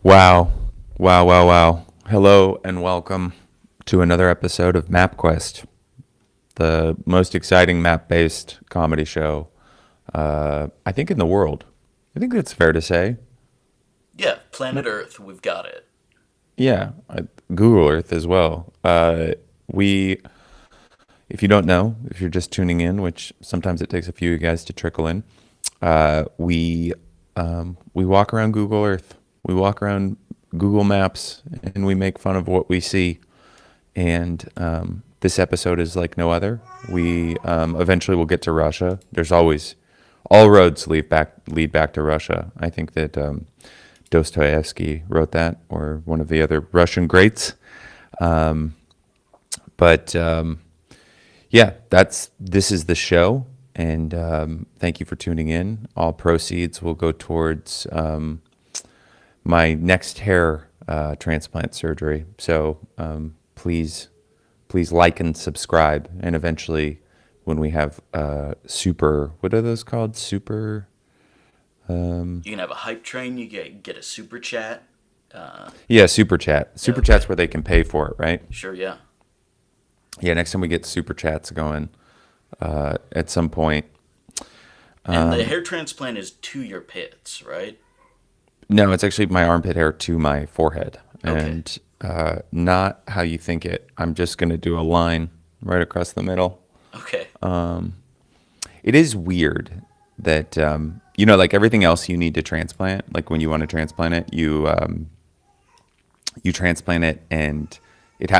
Wow. Wow, wow, wow. Hello and welcome to another episode of MapQuest, the most exciting map-based comedy show, I think, in the world. I think that's fair to say. Yeah, planet Earth, we've got it. Yeah, Google Earth as well. If you don't know, if you're just tuning in, which sometimes it takes a few of you guys to trickle in, we walk around Google Earth. We walk around Google Maps and we make fun of what we see. And this episode is like no other. We eventually will get to Russia. There's always all roads lead back to Russia. I think that Dostoevsky wrote that, or one of the other Russian greats. But yeah, that's this is the show, and thank you for tuning in. All proceeds will go towards my next hair transplant surgery. So please like and subscribe, and eventually, when we have super, what are those called? Super. You can have a hype train, you get a super chat. Yeah, super chat. Super Okay, chat's where they can pay for it, right? sure, yeah. Yeah, next time we get super chats going at some point. And the hair transplant is to your pits, right? No, it's actually my armpit hair to my forehead, Okay, and not how you think it. I'm just gonna do a line right across the middle. okay, It is weird that like everything else you need to transplant. Like when you want to transplant it, you transplant it, and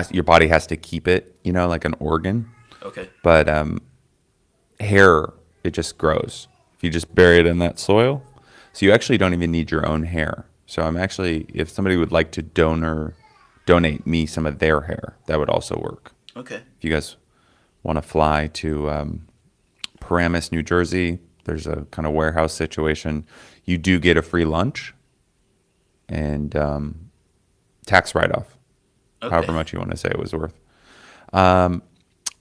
your body has to keep it, like an organ. okay, But hair, it just grows if you just bury it in that soil. So you actually don't even need your own hair. So I'm actually, if somebody would like to donate me some of their hair, that would also work. okay. If you guys want to fly to Paramus, New Jersey, there's a kind of warehouse situation. You do get a free lunch and tax write-off, however Okay. much you want to say it was worth.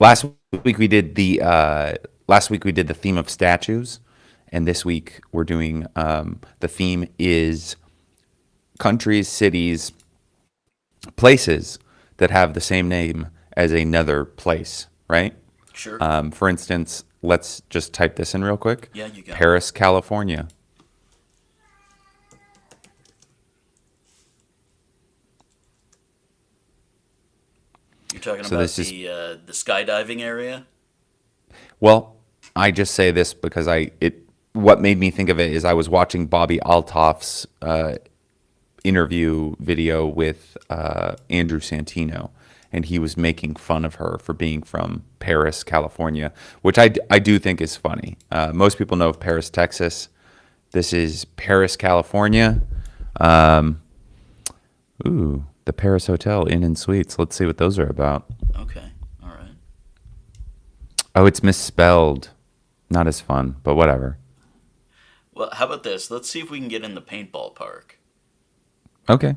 Last week we did the theme of statues, and this week we're doing the theme is countries, cities, places that have the same name as another place, right? Sure. For instance, let's just type this in real quick. Yeah, you got it. Paris, California. You're talking So about this is, the skydiving area? well, I just say this because what made me think of it is I was watching Bobby Altoff's interview video with Andrew Santino, and he was making fun of her for being from Paris, California, which I do think is funny. Most people know of Paris, Texas. This is Paris, California. Ooh, the Paris Hotel Inn and Suites. Let's see what those are about. Okay, all right. Oh, it's misspelled. Not as fun, but whatever. Well, how about this? Let's see if we can get in the paintball park. Okay.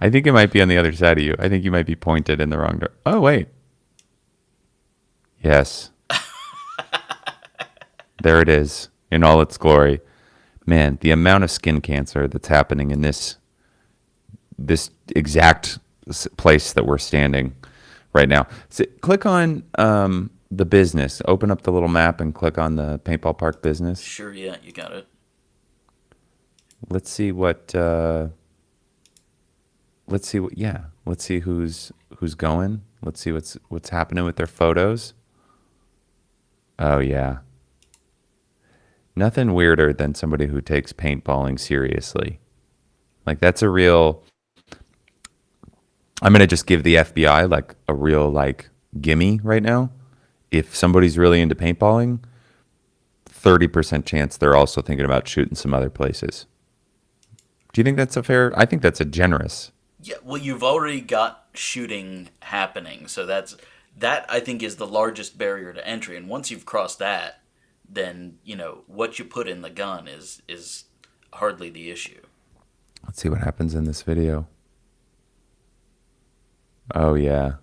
I think it might be on the other side of you. I think you might be pointed in the wrong direction. Oh, wait. Yes. There it is in all its glory. Man, the amount of skin cancer that's happening in this exact place that we're standing right now. So click on the business. Open up the little map and click on the paintball park business. Sure, yeah, you got it. Let's see what. Let's see what. Yeah. Let's see who's going. Let's see what's happening with their photos. Oh yeah. Nothing weirder than somebody who takes paintballing seriously. Like that's a real. I'm gonna just give the FBI like a real like gimme right now. If somebody's really into paintballing, 30% chance they're also thinking about shooting some other places. Do you think that's a fair? I think that's a generous. Yeah, well, you've already got shooting happening, so that I think is the largest barrier to entry. And once you've crossed that, then what you put in the gun is hardly the issue. Let's see what happens in this video. Oh yeah.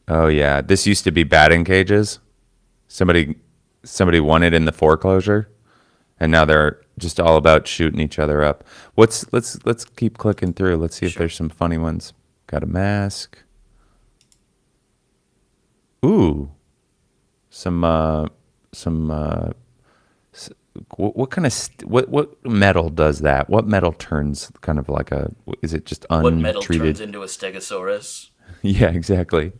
Oh yeah. This used to be batting cages. Somebody somebody won it in the foreclosure, and now they're just all about shooting each other up. Let's keep clicking through. Let's see if Sure. there's some funny ones. Got a mask. Ooh, some some what kind of what metal does that? What metal turns kind of like a? Is it just What metal turns untreated? into a stegosaurus? Yeah, exactly.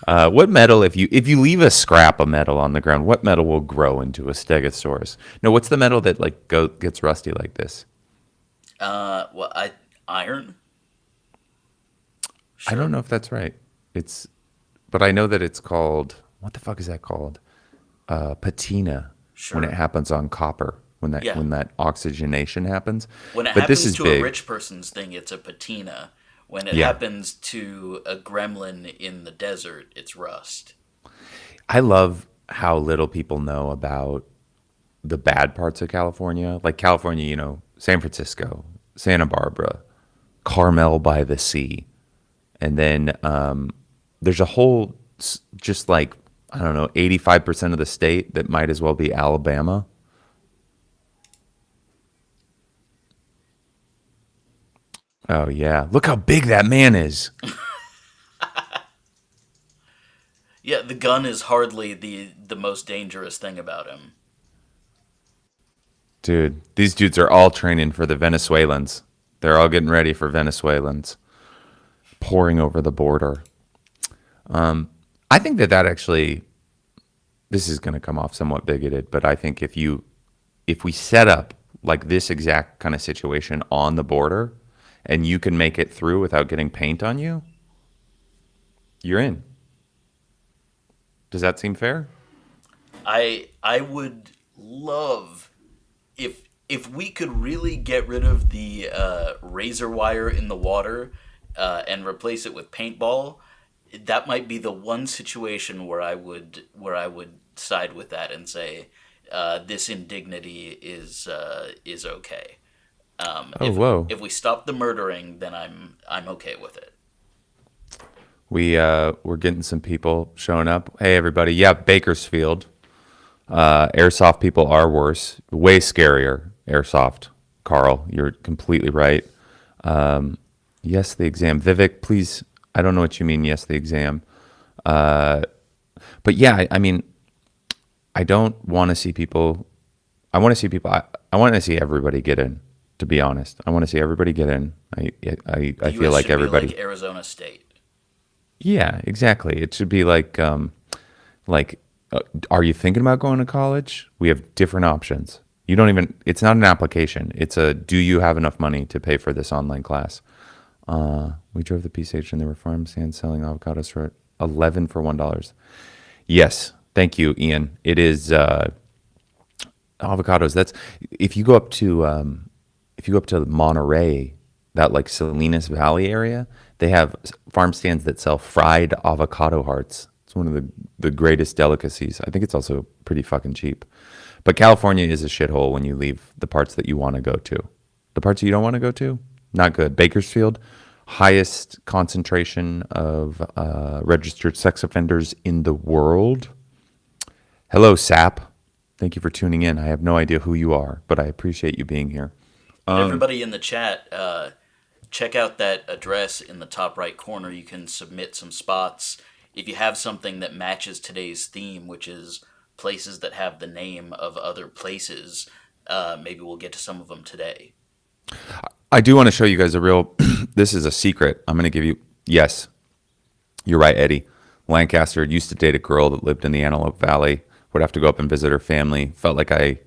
What metal, if you leave a scrap of metal on the ground, what metal will grow into a stegosaurus? No, what's the metal that like gets rusty like this? Well, iron. I don't Sure. know if that's right. It's, but I know that it's called, what the fuck is that called? Patina, when it Sure. happens on copper, Yeah. when that oxygenation happens. When it But this happens is to a big. rich person's thing, it's a patina. When it Yeah. happens to a gremlin in the desert, it's rust. I love how little people know about the bad parts of California. Like California, San Francisco, Santa Barbara, Carmel by the Sea. And then there's a whole, just like, I don't know, 85% of the state that might as well be Alabama. Oh, yeah. Look how big that man is. Yeah, the gun is hardly the most dangerous thing about him. Dude, these dudes are all training for the Venezuelans. They're all getting ready for Venezuelans pouring over the border. I think that actually, this is going to come off somewhat bigoted, but I think if we set up like this exact kind of situation on the border and you can make it through without getting paint on you, you're in. Does that seem fair? I would love if we could really get rid of the razor wire in the water and replace it with paintball. That might be the one situation where I would side with that and say this indignity is okay. Oh, If whoa. if we stop the murdering, then I'm okay with it. We're getting some people showing up. Hey, everybody. Yeah, Bakersfield. Airsoft people are worse, way scarier. Airsoft, Carl, you're completely right. Yes, the exam. Vivek, please. I don't know what you mean. Yes, the exam. But yeah, I mean, I don't want to see people. I want to see people. I want to see everybody get in. To be honest, I want to see everybody get in. I The feel U.S. like should be everybody. like Arizona State. Yeah, exactly. It should be like, are you thinking about going to college? We have different options. You don't even. It's not an application. It's a. Do you have enough money to pay for this online class? We drove the Peace Station. There were farm stands selling avocados for 11 for $1. Yes, thank you, Ian. It is avocados. That's if you go up to Monterey, that like Salinas Valley area, they have farm stands that sell fried avocado hearts. It's one of the greatest delicacies. I think it's also pretty fucking cheap. But California is a shithole when you leave the parts that you want to go to. The parts you don't want to go to, not good. Bakersfield, highest concentration of registered sex offenders in the world. Hello, SAP. Thank you for tuning in. I have no idea who you are, but I appreciate you being here. And everybody in the chat, check out that address in the top right corner. You can submit some spots. If you have something that matches today's theme, which is places that have the name of other places, maybe we'll get to some of them today. I do want to show you guys a real. This is a secret. I'm going to give you. Yes, you're right, Eddie. Lancaster used to date a girl that lived in the Antelope Valley. Would have to go up and visit her family. Felt like I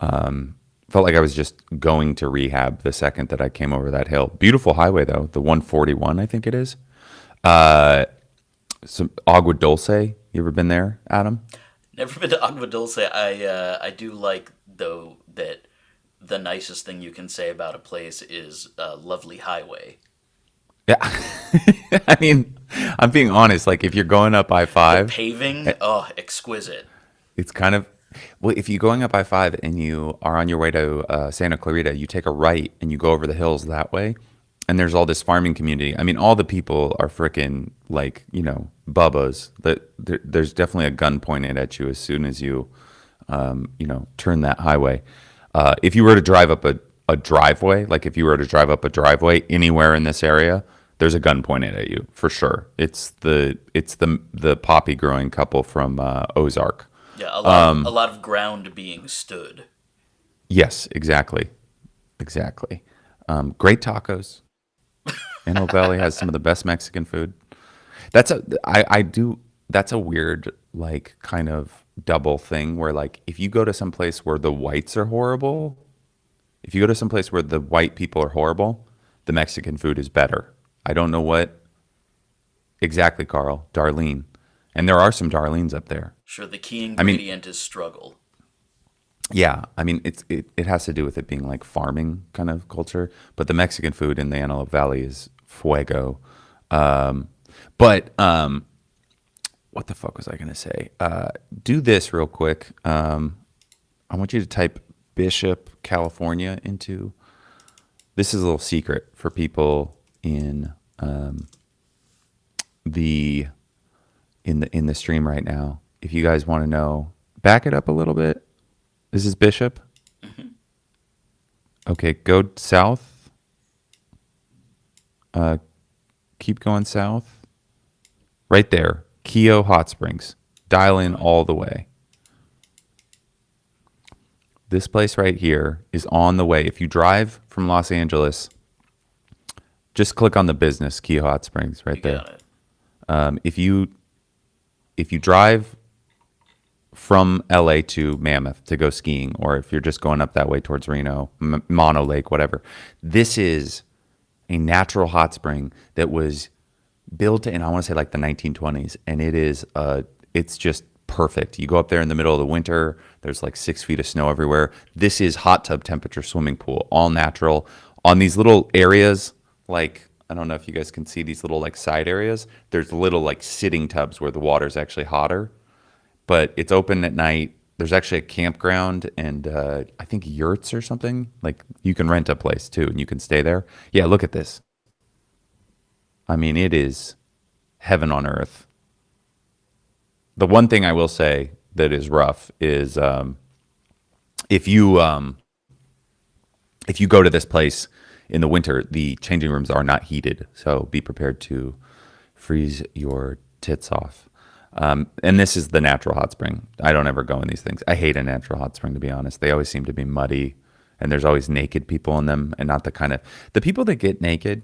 was just going to rehab the second that I came over that hill. Beautiful highway though, the 141, I think it is. Some Agua Dulce. You ever been there, Adam? Never been to Agua Dulce. I do like though that the nicest thing you can say about a place is a lovely highway. Yeah. I mean, I'm being honest. Like if you're going up The I-5, paving, oh, exquisite. it's kind of, well, if you're going up I-5 and you are on your way to Santa Clarita, you take a right and you go over the hills that way. And there's all this farming community. I mean, all the people are freaking like, bubbas. There's definitely a gun pointed at you as soon as you turn that highway. If you were to drive up a driveway, like if you were to drive up a driveway anywhere in this area, there's a gun pointed at you for sure. It's the poppy growing couple from Ozark. Yeah, a lot of ground being stood. Yes, exactly, exactly. Great tacos. Antelope Valley has some of the best Mexican food. I do. That's a weird like kind of double thing where like if you go to some place where the whites are horrible, if you go to some place where the white people are horrible, the Mexican food is better. I don't know what exactly, Carl. Darlene, and there are some Darlenes up there. Sure, the key I mean, ingredient is struggle. yeah, I mean it has to do with it being like farming kind of culture, but the Mexican food in the Antelope Valley is fuego. Um, but what the fuck was I gonna say? Do this real quick. I want you to type Bishop, California into. This is a little secret for people in the in the stream right now. If you guys want to know, back it up a little bit. This is Bishop. Okay, go south. Uh, keep going south. Right there, Keogh Hot Springs. Dial in all the way. This place right here is on the way. If you drive from Los Angeles, just click on the business Keogh Hot Springs right You there. got it. If you drive from LA to Mammoth to go skiing, or if you're just going up that way towards Reno, Mono Lake, whatever, this is a natural hot spring that was built in, I want to say like the 1920s, and it's just perfect. You go up there in the middle of the winter, there's like 6 feet of snow everywhere. This is hot tub temperature swimming pool, all natural on these little areas. Like, I don't know if you guys can see these little like side areas. There's little like sitting tubs where the water's actually hotter, but it's open at night. There's actually a campground and I think yurts or something. Like you can rent a place too and you can stay there. Yeah, look at this. I mean, it is heaven on earth. The one thing I will say that is rough is if you if you go to this place in the winter, the changing rooms are not heated, so be prepared to freeze your tits off. And this is the natural hot spring. I don't ever go in these things. I hate a natural hot spring, to be honest. They always seem to be muddy, and there's always naked people in them, and not the people that get naked.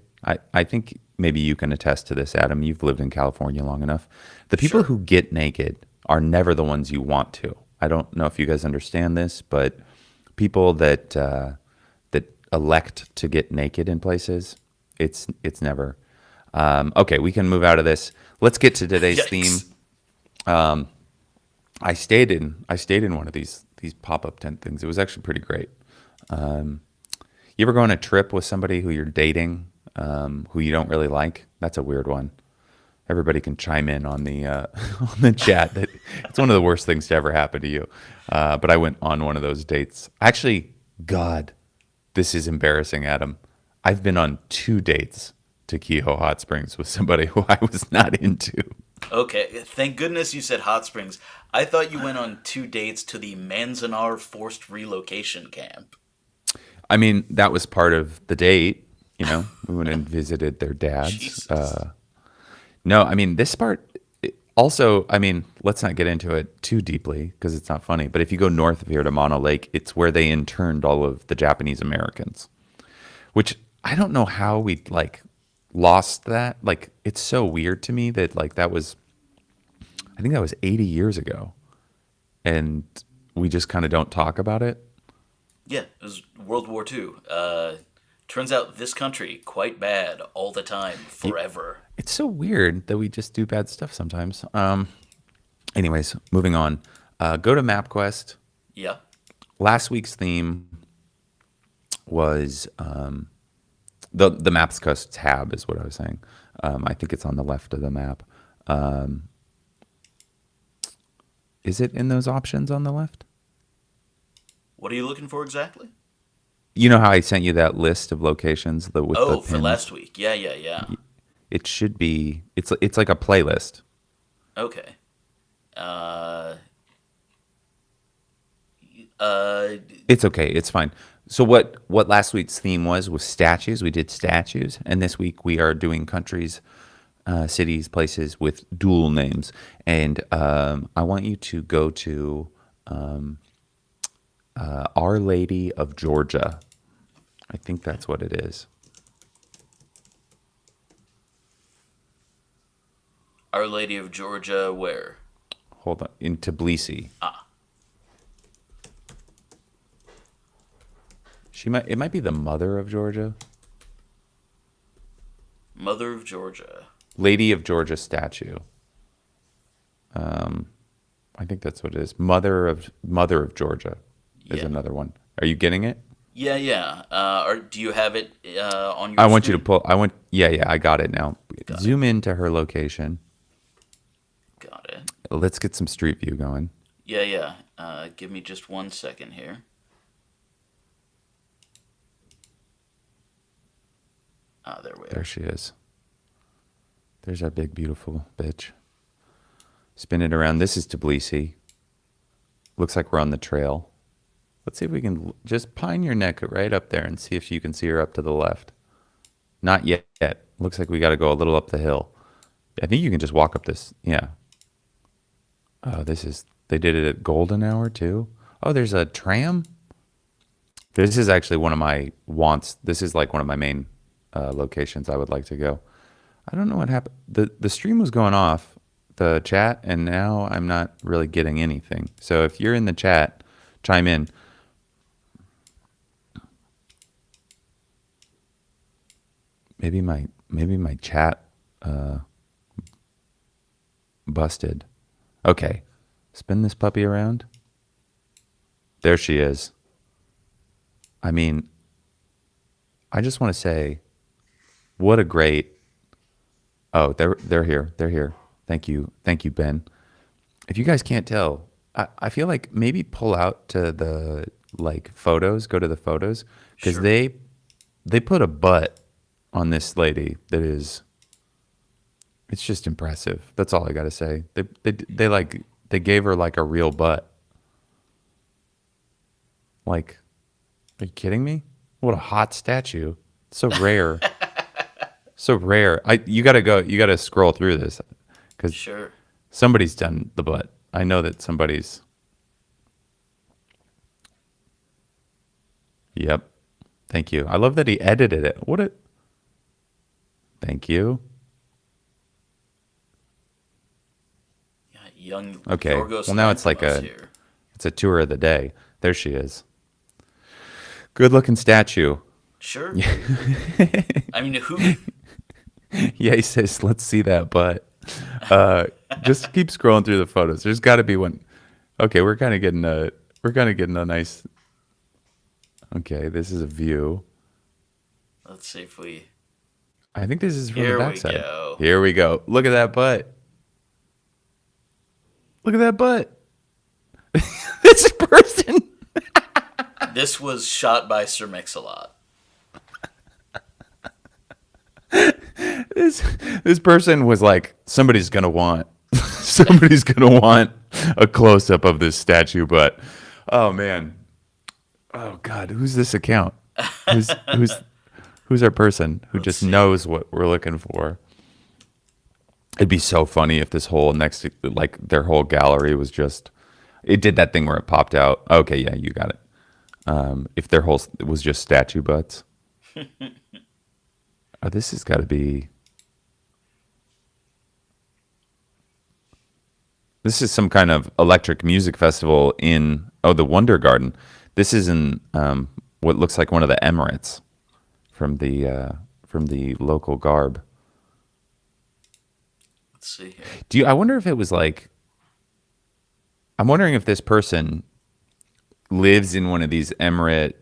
I think maybe you can attest to this, Adam. You've lived in California long enough. The people Sure. who get naked are never the ones you want to. I don't know if you guys understand this, but people that elect to get naked in places, it's never. Okay, we can move out of this. Let's get to today's theme. Yikes. I stayed in one of these pop-up tent things. It was actually pretty great. You ever go on a trip with somebody who you're dating, who you don't really like? That's a weird one. Everybody can chime in on the on the chat. That it's one of the worst things to ever happen to you. But I went on one of those dates. Actually, God, this is embarrassing, Adam. I've been on 2 dates to Keogh Hot Springs with somebody who I was not into. Okay, thank goodness you said hot springs. I thought you went on 2 dates to the Manzanar forced relocation camp. I mean, that was part of the date. We went and visited their dads. Jesus. No, I mean, this part also, I mean, let's not get into it too deeply because it's not funny. But if you go north of here to Mono Lake, it's where they interned all of the Japanese Americans, which I don't know how we like lost that. Like, it's so weird to me that like I think that was 80 years ago. And we just kind of don't talk about it. Yeah, it was World War II. Turns out this country, quite bad all the time, forever. It's so weird that we just do bad stuff sometimes. Anyways, moving on. Go to MapQuest. Yeah. Last week's theme was the Maps Quest tab is what I was saying. I think it's on the left of the map. Is it in those options on the left? What are you looking for exactly? You know how I sent you that list of locations with the Oh, for pins? last week. Yeah, yeah, yeah. It should be. It's like a playlist. Okay. Uh, Uh, It's okay. It's fine. So what last week's theme was statues. We did statues, and this week we are doing countries, cities, places with dual names. And I want you to go to Our Lady of Georgia. I think that's what it is. Our Lady of Georgia, where? Hold on, in Tbilisi. Ah, It might be the mother of Georgia. Mother of Georgia. Lady of Georgia statue. I think that's what it is. Mother of Georgia is Yeah. another one. Are you getting it? Yeah, yeah. Do you have it on I your want you to screen? pull. Yeah, I got it now. Got it. Zoom into her location. Got it. Let's get some street view going. Yeah, yeah. Give me just 1 second here. Ah, there we There are. she is. There's that big, beautiful bitch. Spin it around. This is Tbilisi. Looks like we're on the trail. Let's see if we can just pine your neck right up there and see if you can see her up to the left. Not yet. Looks like we got to go a little up the hill. I think you can just walk up this. Yeah. Oh, they did it at golden hour too. Oh, there's a tram. This is actually one of my wants. This is like one of my main locations I would like to go. I don't know what happened. The stream was going off, the chat, and now I'm not really getting anything. So if you're in the chat, chime in. Maybe my chat busted. Okay. Spin this puppy around. There she is. I mean, I just want to say what a great. Oh, they're here. They're here. Thank you. Thank you, Ben. If you guys can't tell, I feel like maybe pull out to the like photos, go to the photos because Sure. they put a butt on this lady that is it's just impressive. That's all I got to say. They gave her like a real butt. Like, are you kidding me? What a hot statue. So rare. So rare. You got to go. You got to scroll through this cuz Sure. somebody's done the butt. I know that somebody's. Yep. Thank you. I love that he edited it. What a. Thank you. Yeah, young Okay. Yorgos Well, now it's like Lanthimos here. it's a tour of the day. There she is. Good looking statue. Sure. I mean, who? Yeah, he says, "Let's see that butt." Uh, just keep scrolling through the photos. There's got to be one. Okay, we're kind of getting a nice. Okay, this is a view. Let's see if we. I think this is from the Here we backside. go. Here we go. Look at that butt. Look at that butt. This person. This was shot by Sir Mix-a-Lot. This person was like, somebody's gonna want a close up of this statue, but oh man, oh god, who's this account? Who's our person who Let's just see. knows what we're looking for? It'd be so funny if this whole like their whole gallery was just it did that thing where it popped out. Okay, yeah, you got it. If their whole it was just statue butts. Oh, this has got to be. This is some kind of electric music festival in the Wonder Garden. This is in what looks like one of the Emirates from the local garb. Let's see here. I wonder if it was like. I'm wondering if this person lives in one of these Emirate,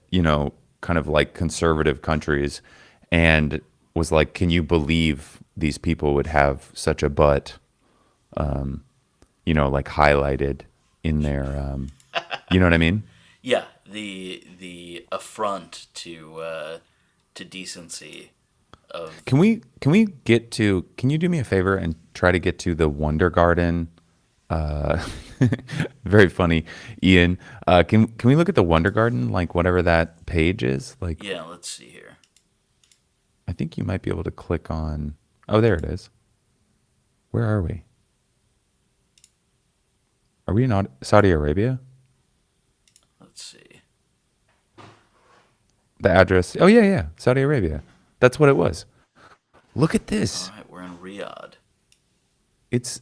kind of like conservative countries, and was like, "Can you believe these people would have such a butt?" Like highlighted in their, you know what I mean? Yeah, the affront to decency of. Can you do me a favor and try to get to the Wonder Garden Very funny, Ian. Can we look at the Wonder Garden, like whatever that page is? Like, Yeah, let's see here. I think you might be able to click on. Oh, there it is. Where are we? Are we in Saudi Arabia? Let's see. The address. Oh yeah, yeah, Saudi Arabia. That's what it was. Look at All this. right, we're in Riyadh. It's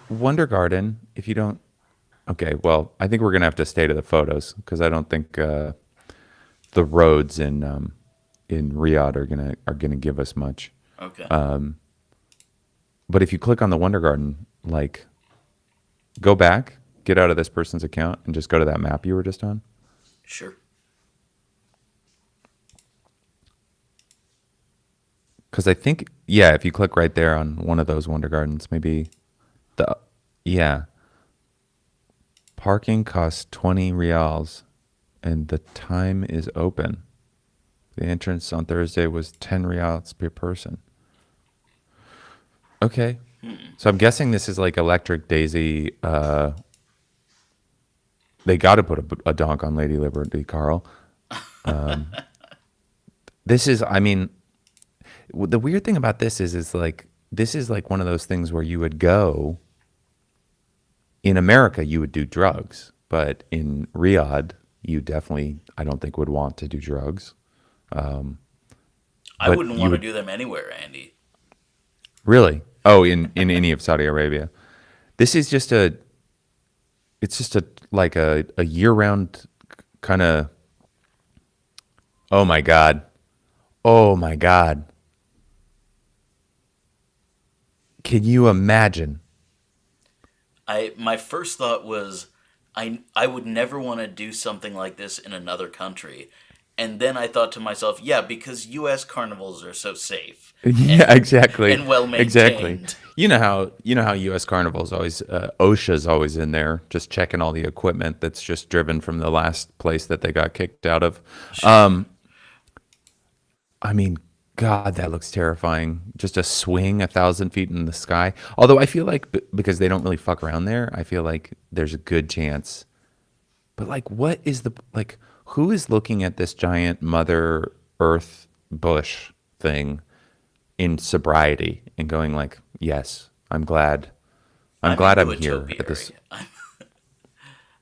Wonder Garden. If you don't, okay. Well, I think we're gonna have to stay to the photos because I don't think the roads in Riyadh are gonna give us much. Okay. But if you click on the Wonder Garden, like, go back, get out of this person's account, and just go to that map you were just on. Sure. Because I think, yeah, if you click right there on one of those Wonder Gardens, maybe the, yeah, parking costs 20 reals and the time is open. The entrance on Thursday was 10 reals per person. Okay. So I'm guessing this is like Electric Daisy. They got to put a donk on Lady Liberty, Carl. This is, I mean, the weird thing about this is like, this is like one of those things where you would go in America, you would do drugs, but in Riyadh, you definitely, I don't think, would want to do drugs. I But wouldn't you want to would do them anywhere, Andy. really, oh, in any of Saudi Arabia, this is just a, it's just a like a year round kind of. Oh my god, oh my god, can you imagine? My first thought was I would never want to do something like this in another country. And then I thought to myself, yeah, because US carnivals are so safe Yeah, and exactly, and well exactly. maintained. You know how U.S. Carnival's always OSHA's always in there, just checking all the equipment that's just driven from the last place that they got kicked out of. Sure. I mean, God, that looks terrifying. Just a swing 1,000 feet in the sky. Although I feel like because they don't really fuck around there, I feel like there's a good chance. But like, what is the like? Who is looking at this giant Mother Earth bush thing in sobriety and going like, yes, I'm glad. I'm I'm glad into I'm a here at this. topiary.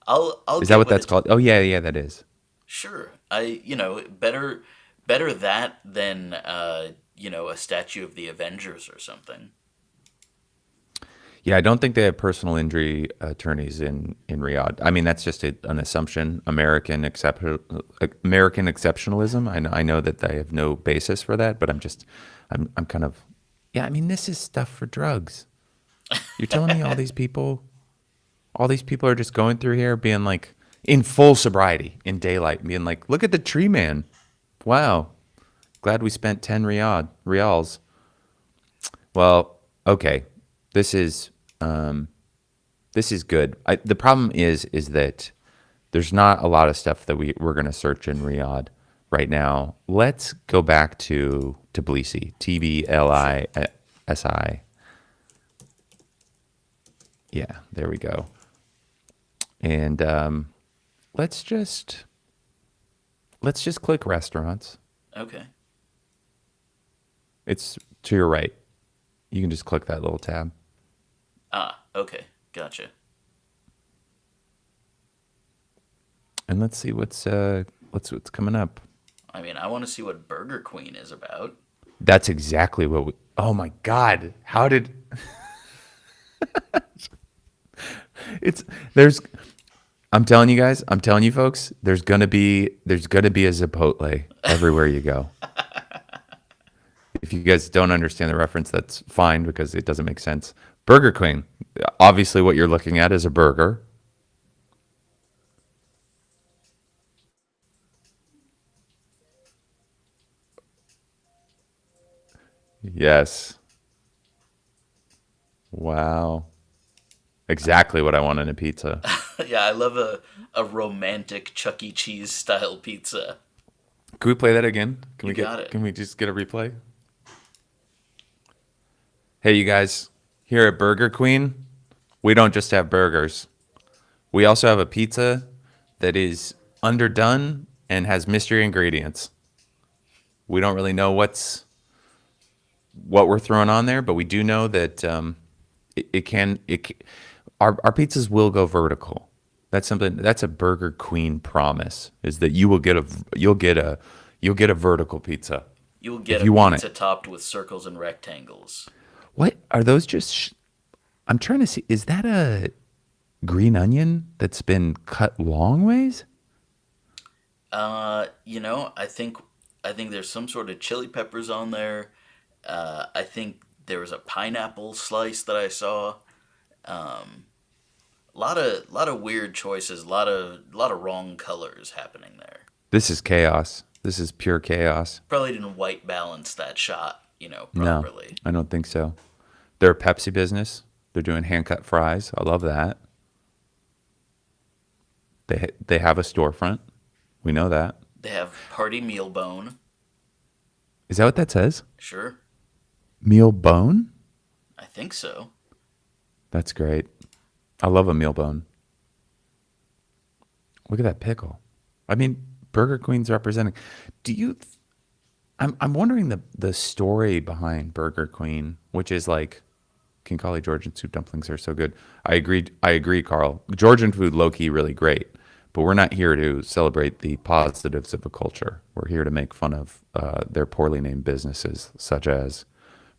I'll Is that get what with that's it. called? Oh yeah, yeah, that is. Sure. Better that than a statue of the Avengers or something. Yeah, I don't think they have personal injury attorneys in Riyadh. I mean, that's just an assumption. American exceptionalism. I know that they have no basis for that, but I'm kind of, yeah. I mean, this is stuff for drugs. You're telling me all these people are just going through here, being like in full sobriety in daylight, being like, look at the tree man. Wow, glad we spent 10 reals. Well, okay, this is this is good. The problem is that there's not a lot of stuff that we're going to search in Riyadh right now. Let's go back to Tbilisi, Sure. TBLISI. Yeah, there we go. And let's just let's just click restaurants. Okay. It's to your right. You can just click that little tab. Ah, okay. Gotcha. And let's see what's coming up. I mean, I want to see what Burger Queen is about. That's exactly what we, oh my God. How did it's there's I'm telling you guys, I'm telling you folks, there's gonna be a Zapotle everywhere you go. If you guys don't understand the reference, that's fine because it doesn't make sense. Burger Queen. Obviously what you're looking at is a burger. Yes. Wow. Exactly what I want in a pizza. Yeah, I love a romantic Chuck E. Cheese style pizza. Can we play that again? You got it. Can we just get a replay? Hey you guys, here at Burger Queen, We don't just have burgers. We also have a pizza that is underdone and has mystery ingredients. We don't really know what we're throwing on there, but we do know that our pizzas will go vertical. That's something that's a Burger Queen promise is that you'll get a vertical pizza You'll get if a you want it. pizza topped with circles and rectangles. What are those I'm trying to see, is that a green onion that's been cut long ways? I think there's some sort of chili peppers on there. I think there was a pineapple slice that I saw. A lot of weird choices. A lot of wrong colors happening there. This is chaos. This is pure chaos. Probably didn't white balance that shot, No, properly. I don't think so. They're a Pepsi business. They're doing hand cut fries. I love that. They have a storefront. We know that. They have party meal bone. Is that what that says? Sure, Meal bone? I think so. That's great. I love a meal bone. Look at that pickle. I mean, Burger Queen's representing. Do you? I'm wondering the story behind Burger Queen, which is like, Kinkali Georgian soup dumplings are so good. I agree, Carl. Georgian food, low key, really great. But we're not here to celebrate the positives of a culture. We're here to make fun of their poorly named businesses, such as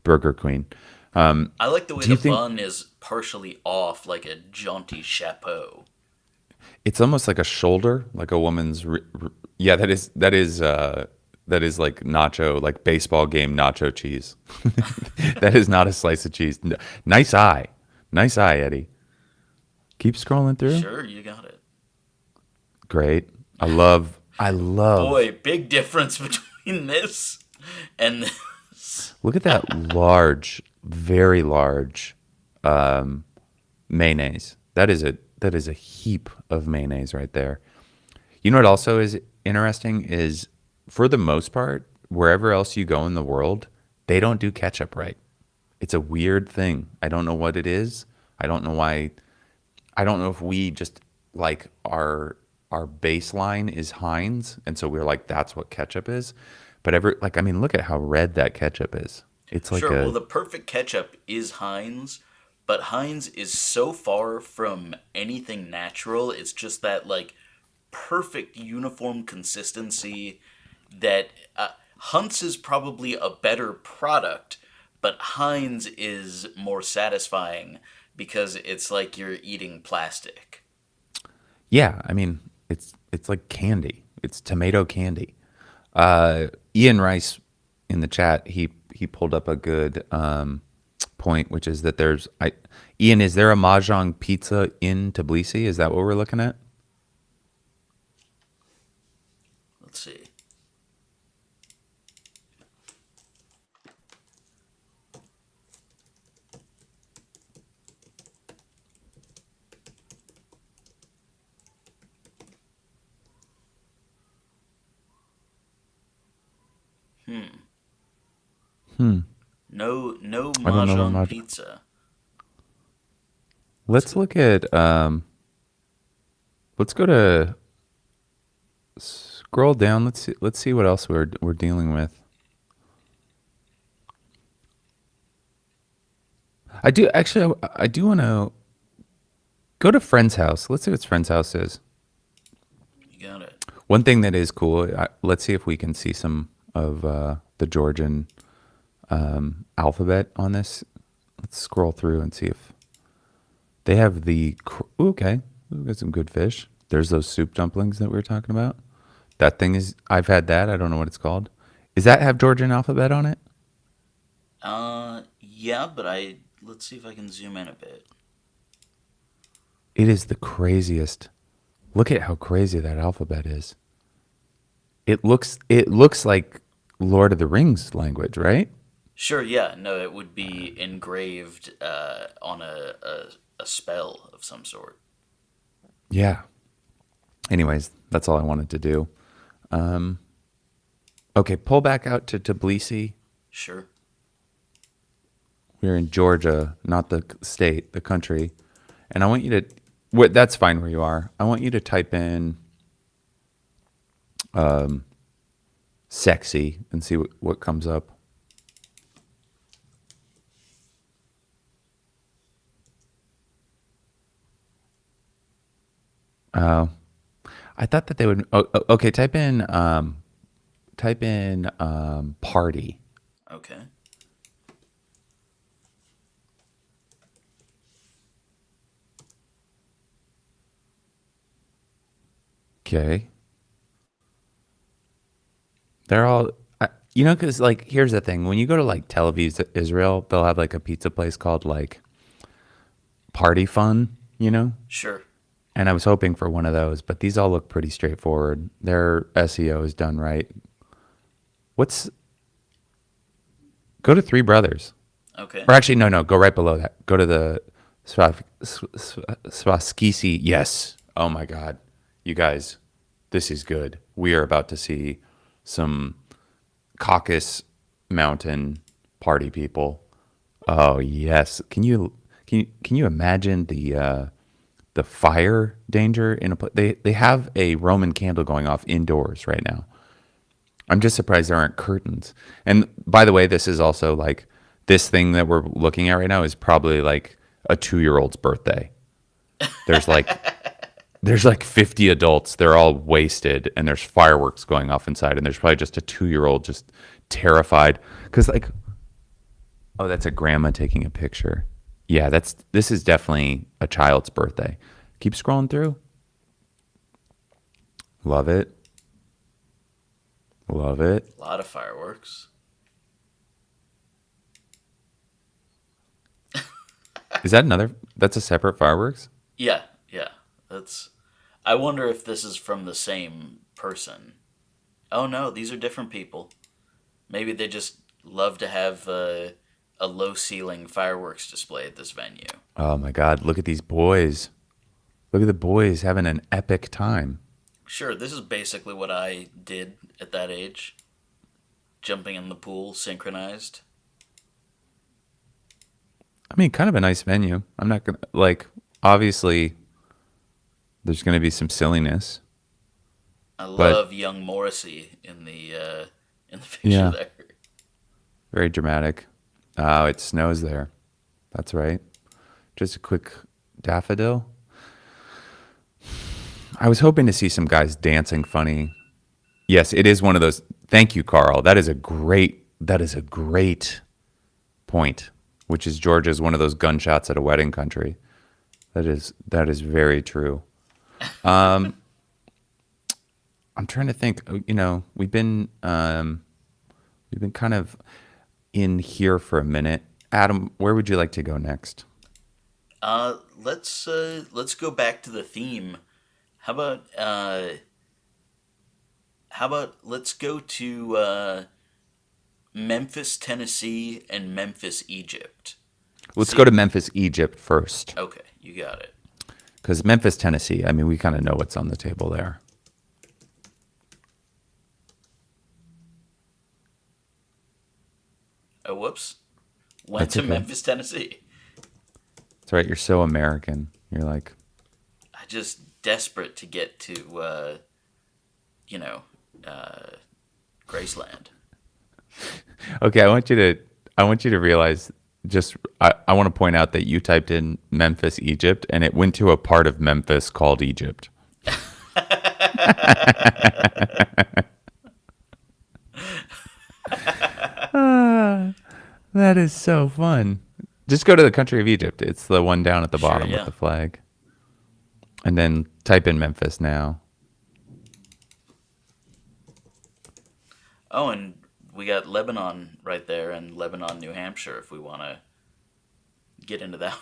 Burger Queen. I like the way Do you the think bun is partially off, like a jaunty chapeau. it's almost like a shoulder, like a woman's? Yeah, that is like nacho, like baseball game nacho cheese. That is not a slice of cheese. Nice eye, Eddie. Keep scrolling through. Sure, you got it. Great. I love. Boy, big difference between this and this. Look at that large, very large mayonnaise. That is a heap of mayonnaise right there. You know what also is interesting is, for the most part, wherever else you go in the world, they don't do ketchup right. It's a weird thing. I don't know what it is. I don't know why. I don't know if we just like our baseline is Heinz, and so we're like that's what ketchup is. But I mean, look at how red that ketchup is. It's like Sure, well, a the perfect ketchup is Heinz, but Heinz is so far from anything natural. It's just that, like, perfect uniform consistency that Hunt's is probably a better product, but Heinz is more satisfying because it's like you're eating plastic. yeah. I mean, it's like candy. It's tomato candy. Ian Rice in the chat, he pulled up a good point, which is that Ian, is there a Mahjong pizza in Tbilisi? Is that what we're looking at? Let's see. No I don't know what Mahjong Mahjong. pizza. Let's look at let's go to scroll down. Let's see what else we're dealing with. I do want to go to friend's house. Let's see what friend's house is. You got it. One thing that is cool. Let's see if we can see some of the Georgian alphabet on this. Let's scroll through and see if they have ooh, okay, we got some good fish. There's those soup dumplings that we were talking about. That thing is, I've had that. I don't know what it's called. Does that have Georgian alphabet on it? Yeah, but let's see if I can zoom in a bit. It is the craziest. Look at how crazy that alphabet is. It looks like Lord of the Rings language, right? Sure, yeah, no, it would be engraved on a spell of some sort. Yeah. Anyways, that's all I wanted to do. Okay, pull back out to Tbilisi. Sure. We're in Georgia, not the state, the country. And I want you to. What? That's fine where you are. I want you to type in sexy and see what comes up. Oh, I thought that they would. Okay, type in party. Okay. Okay, they're all. Because like here's the thing: when you go to like Tel Aviv, Israel, they'll have like a pizza place called like Party Fun. Sure. And I was hoping for one of those, but these all look pretty straightforward. Their SEO is done right. What's Go to Three Brothers. Okay. Or actually, no, go right below that. Go to the Swaskisi. Yes. Oh my God. You guys, this is good. We are about to see some Caucasus Mountain party people. Oh yes. Can you imagine the fire danger in a place? They have a Roman candle going off indoors right now. I'm just surprised there aren't curtains. And by the way, this is also like this thing that we're looking at right now is probably like a 2-year-old's birthday. There's like there's like 50 adults. They're all wasted, and there's fireworks going off inside. And there's probably just a 2-year-old just terrified because like, oh, that's a grandma taking a picture. Yeah, this is definitely a child's birthday. Keep scrolling through. Love it. Love it. A lot of fireworks. Is that another? That's a separate fireworks? Yeah, yeah. That's. I wonder if this is from the same person. Oh no, these are different people. Maybe they just love to have a low ceiling fireworks display at this venue. Oh my God, look at these boys. Look at the boys having an epic time. Sure, this is basically what I did at that age. Jumping in the pool, synchronized. I mean, kind of a nice venue. I'm not going to, like, obviously, there's going to be some silliness, I but love young Morrissey in the picture yeah, there. very dramatic. Oh, it snows there. That's right. Just a quick daffodil. I was hoping to see some guys dancing funny. Yes, it is one of those. Thank you, Carl. That is a great point, which is Georgia's one of those gunshots at a wedding country. That is very true. I'm trying to think. We've been kind of in here for a minute. Adam, where would you like to go next? Let's go back to the theme. How about let's go to Memphis, Tennessee, and Memphis, Egypt. Let's See, go to Memphis, Egypt first, okay, you got it. because Memphis, Tennessee. I mean, we kind of know what's on the table there. Oh, whoops. Went That's to okay. Memphis, Tennessee. That's right. You're so American. You're like, I just desperate to get to, you know, uh, Graceland. okay. I want you to realize. I want to point out that you typed in Memphis, Egypt, and it went to a part of Memphis called Egypt. That is so fun. Just go to the country of Egypt. It's the one down at the Sure, bottom yeah. with the flag. And then type in Memphis now. Oh, and we got Lebanon right there, and Lebanon, New Hampshire, if we want to get into that one.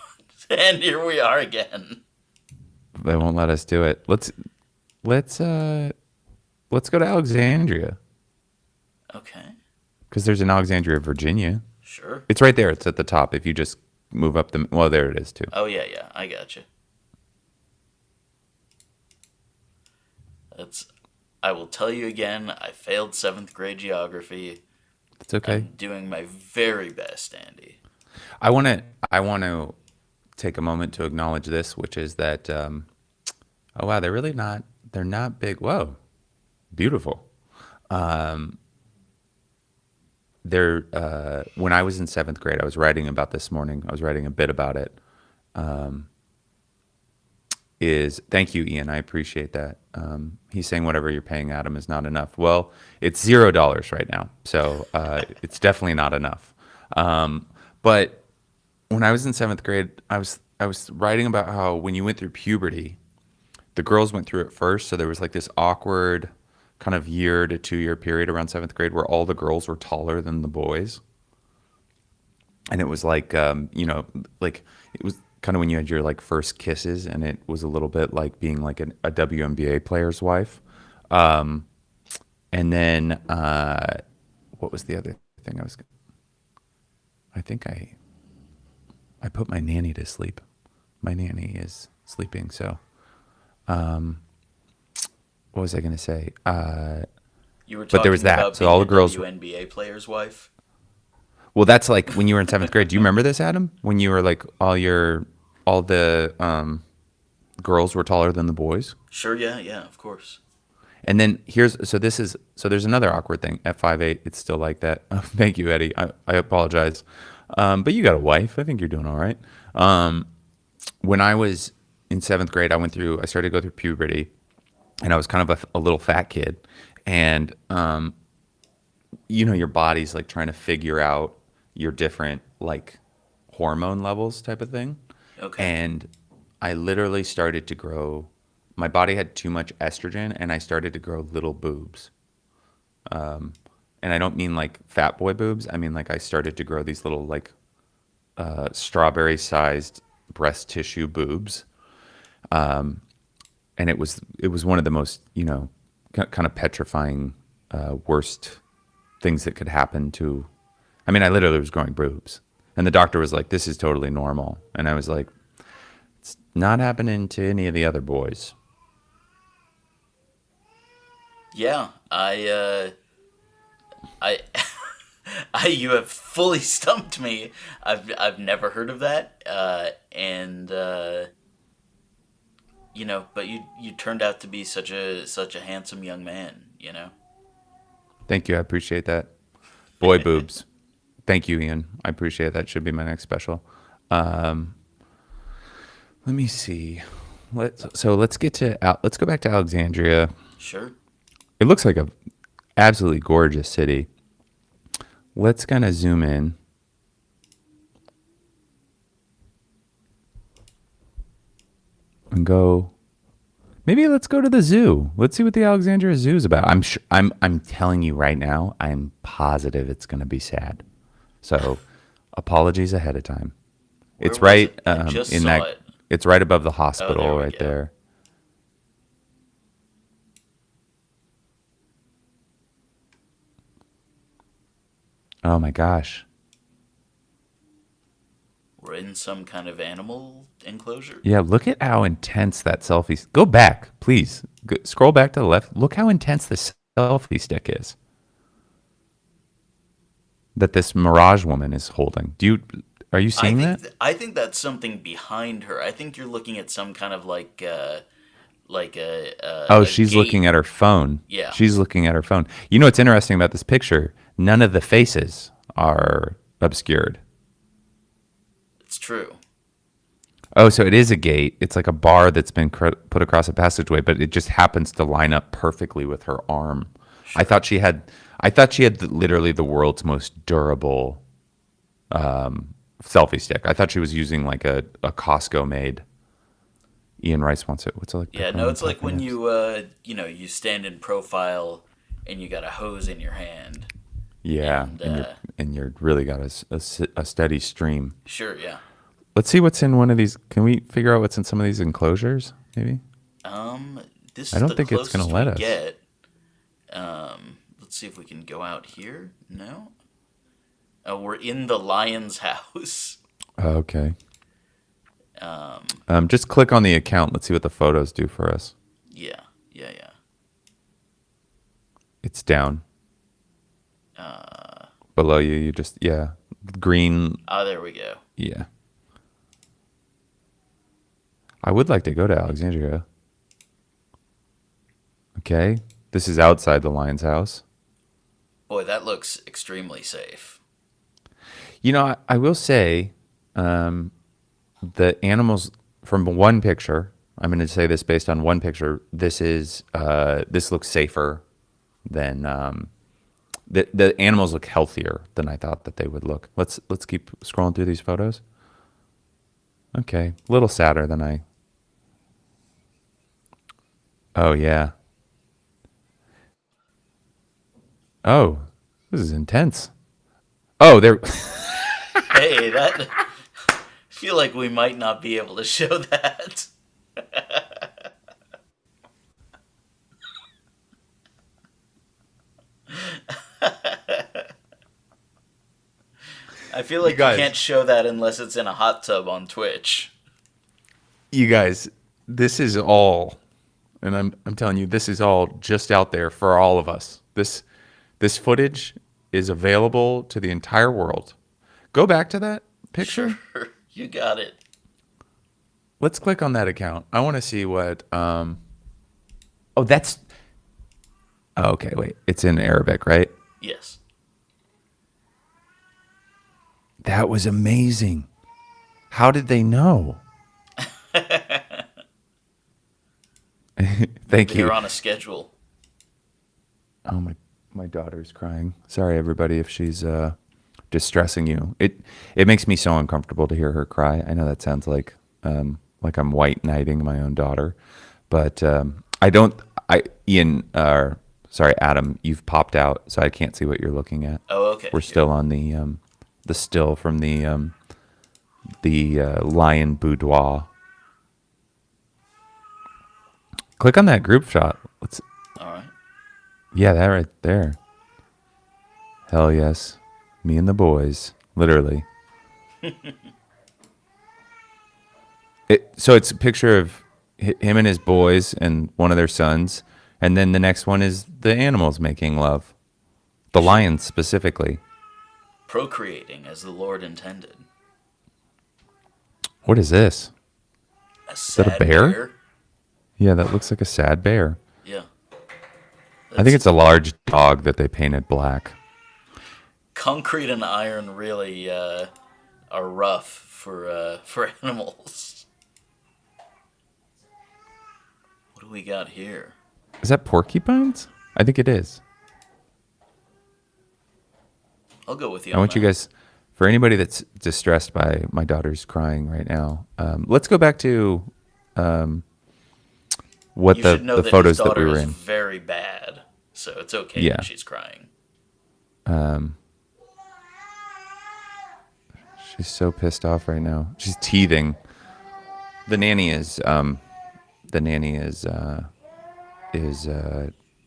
And here we are again. They won't let us do it. Let's go to Alexandria Okay, because there's an Alexandria, Virginia. sure. It's right there. It's at the top. If you just move up the well, there it is too. Oh yeah, yeah, I got you. That's. I will tell you again. I failed seventh grade geography. It's okay. I'm doing my very best, Andy. I want to take a moment to acknowledge this, which is that, oh wow, they're not big. Whoa, beautiful. When I was in seventh grade, I was writing about this morning. I was writing a bit about it. Thank you, Ian. I appreciate that. He's saying whatever you're paying Adam is not enough. Well, it's $0 right now, so it's definitely not enough. But when I was in seventh grade, I was writing about how when you went through puberty, the girls went through it first. So there was like this awkward kind of year to 2 year period around seventh grade where all the girls were taller than the boys. And it was like, like it was kind of when you had your like first kisses, and it was a little bit like being like a WNBA player's wife. And then what was the other thing I think I put my nanny to sleep. My nanny is sleeping, so what was I going to say? You were But there was talking that. about So being all the a girls. WNBA player's wife. Well, that's like when you were in seventh grade. Do you remember this, Adam? When you were like all the girls were taller than the boys, Sure, yeah, yeah, of course. and then there's another awkward thing. At 5'8", it's still like that. Thank you, Eddie. I apologize, but you got a wife. I think you're doing all right. When I was in seventh grade, I started to go through puberty, and I was kind of a little fat kid, and your body's like trying to figure out your different like hormone levels type of thing. Okay. And I literally started to grow. My body had too much estrogen, and I started to grow little boobs. And I don't mean like fat boy boobs. I mean like I started to grow these little like strawberry sized breast tissue boobs. And it was one of the most kind of petrifying worst things that could happen to. I mean, I literally was growing boobs, and the doctor was like, "This is totally normal," and I was like, "It's not happening to any of the other boys." Yeah, I, you have fully stumped me. I've never heard of that, and but you turned out to be such a handsome young man. Thank you, I appreciate that. Boy boobs. Thank you, Ian. I appreciate that. Should be my next special. Um, Let me see. Let's let's go back to Alexandria. Sure. It looks like a absolutely gorgeous city. Let's kind of zoom in. And go. Maybe let's go to the zoo. Let's see what the Alexandria Zoo is about. I'm telling you right now, I'm positive it's going to be sad. So, apologies ahead of time. Where It's was right it? I just in saw that. it. It's right above the Oh, hospital, there we right go. there. Oh my gosh. We're in some kind of animal enclosure. Yeah, look at how intense that selfie. Go back, please. Scroll back to the left. Look how intense this selfie stick is that this Mirage woman is holding. Are you I seeing think that? I think that's something behind her. I think you're looking at some kind of like Oh, a she's gate. looking at her phone. Yeah, She's looking at her phone. You know what's interesting about this picture? None of the faces are obscured. it's true. Oh, so it is a gate. It's like a bar that's been put across a passageway, but it just happens to line up perfectly with her arm. I Sure. thought she had. I thought she had literally the world's most durable selfie stick. I thought she was using like a Costco made. Ian Rice wants it. What's it like? Yeah, no, Pepperoni it's like popcorn when nips? you stand in profile and you got a hose in your hand. Yeah, And and you're really got a steady stream. sure, yeah. Let's see what's in one of these. Can we figure out what's in some of these enclosures? Maybe. Um, this I is don't the think it's gonna closest we let us. get. Let's see if we can go out here. No. Oh, we're in the lion's house. Oh, okay. Um, Just click on the account. Let's see what the photos do for us. yeah, yeah, yeah. It's down Uh, below you. You just green. ah, there we go. Yeah. I would like to go to Alexandria. Okay. This is outside the Lion's house. Boy, that looks extremely safe. You know, I will say the animals from one picture, I'm going to say this based on one picture, this looks safer than the animals look healthier than I thought that they would look. Let's keep scrolling through these photos. Okay, a little sadder than I. Oh yeah. Oh, this is intense. Oh, there. Hey, that. I feel like we might not be able to show that. I feel You like you guys, can't show that unless it's in a hot tub on Twitch. you guys, this is all, and I'm telling you, this is all just out there for all of us. This footage is available to the entire world. Go back to that picture. Sure, you got it. Let's click on that account. I want to see what. Oh, that's. Oh, okay, wait. It's in Arabic, right? Yes. That was amazing. How did they know? Thank you. They're on a schedule. Oh my daughter's crying. Sorry everybody if she's distressing you. It makes me so uncomfortable to hear her cry. I know that sounds like I'm white knighting my own daughter, but I don't. Ian, sorry Adam, you've popped out, so I can't see what you're looking at. Oh, okay. We're still on the still from the lion boudoir. Click on that group shot. Let's. All right. Yeah, that right there. Hell yes. Me and the boys. Literally. So it's a picture of him and his boys and one of their sons. And then the next one is the animals making love. The lions specifically. Procreating as the Lord intended. What is this? A that a sad bear? Yeah, that looks like a sad bear. Yeah. I think it's a large dog that they painted black. Concrete and iron really are rough for animals. What do we got here? Is that porcupines? I think it is. I'll go with you. I want you guys, for anybody that's distressed by my daughter's crying right now, let's go back to what You should know the that photos his that we daughter were is in. very bad, so it's okay Yeah. that she's crying. She's so pissed off right now. She's teething. The nanny is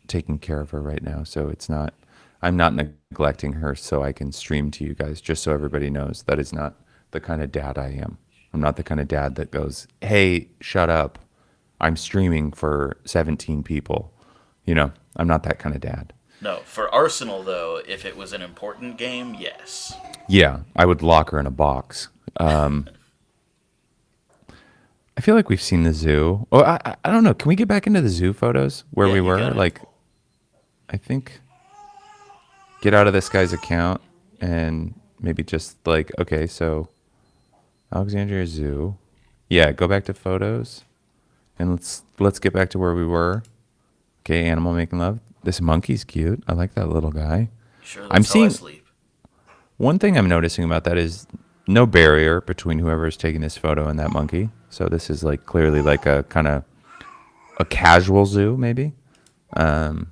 taking care of her right now, so it's not. I'm not neglecting her, so I can stream to you guys. Just so everybody knows, that is not the kind of dad I am. I'm not the kind of dad that goes, "Hey, shut up. I'm streaming for 17 people." You know, I'm not that kind of dad. No, for Arsenal though, if it was an important game, yes. Yeah, I would lock her in a box. I feel like we've seen the zoo. Oh, I don't know. Can we get back into the zoo photos where Yeah, we you were? got it. Like, I think get out of this guy's account and maybe just like, okay, so Alexandria Zoo. Yeah, go back to photos and let's get back to where we were. Okay, animal making love. This monkey's cute. I like that little guy. Sure, I'm that's how I seeing- sleep. One thing I'm noticing about that is no barrier between whoever is taking this photo and that monkey. So this is like clearly like a kind of a casual zoo, maybe. Whoa!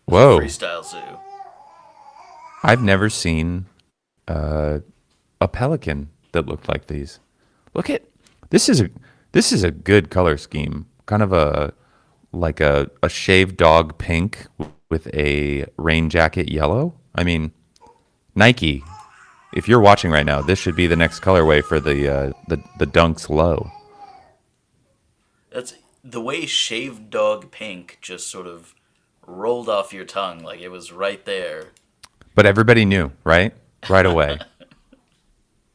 Freestyle zoo. I've never seen a pelican that looked like these. Look at this is a good color scheme. Kind of a like a shaved dog pink with a rain jacket yellow. I mean, Nike, if you're watching right now, this should be the next colorway for the Dunks Low. That's the way shaved dog pink just sort of rolled off your tongue like it was right there. But everybody knew, right? Right away.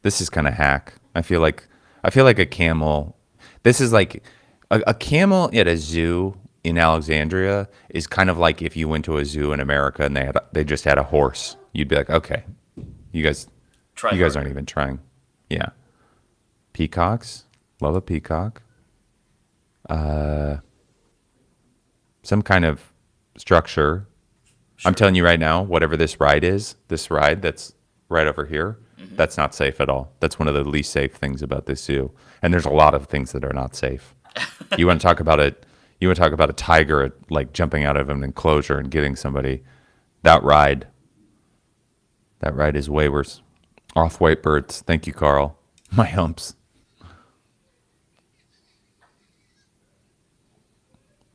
This is kind of hack. I feel like a camel. This is like a camel at a zoo in Alexandria is kind of like if you went to a zoo in America and they just had a horse. You'd be like, okay, you guys Try you guys aren't harder. even trying. Yeah. Peacocks. Love a peacock. Some kind of structure. Sure. I'm telling you right now, whatever this ride is, this ride that's right over here, that's not safe at all. That's one of the least safe things about this zoo. And there's a lot of things that are not safe. You want to talk about it? You want to talk about a tiger like jumping out of an enclosure and getting somebody? That ride, that ride is way worse. Off-white birds. Thank you, Carl. My humps.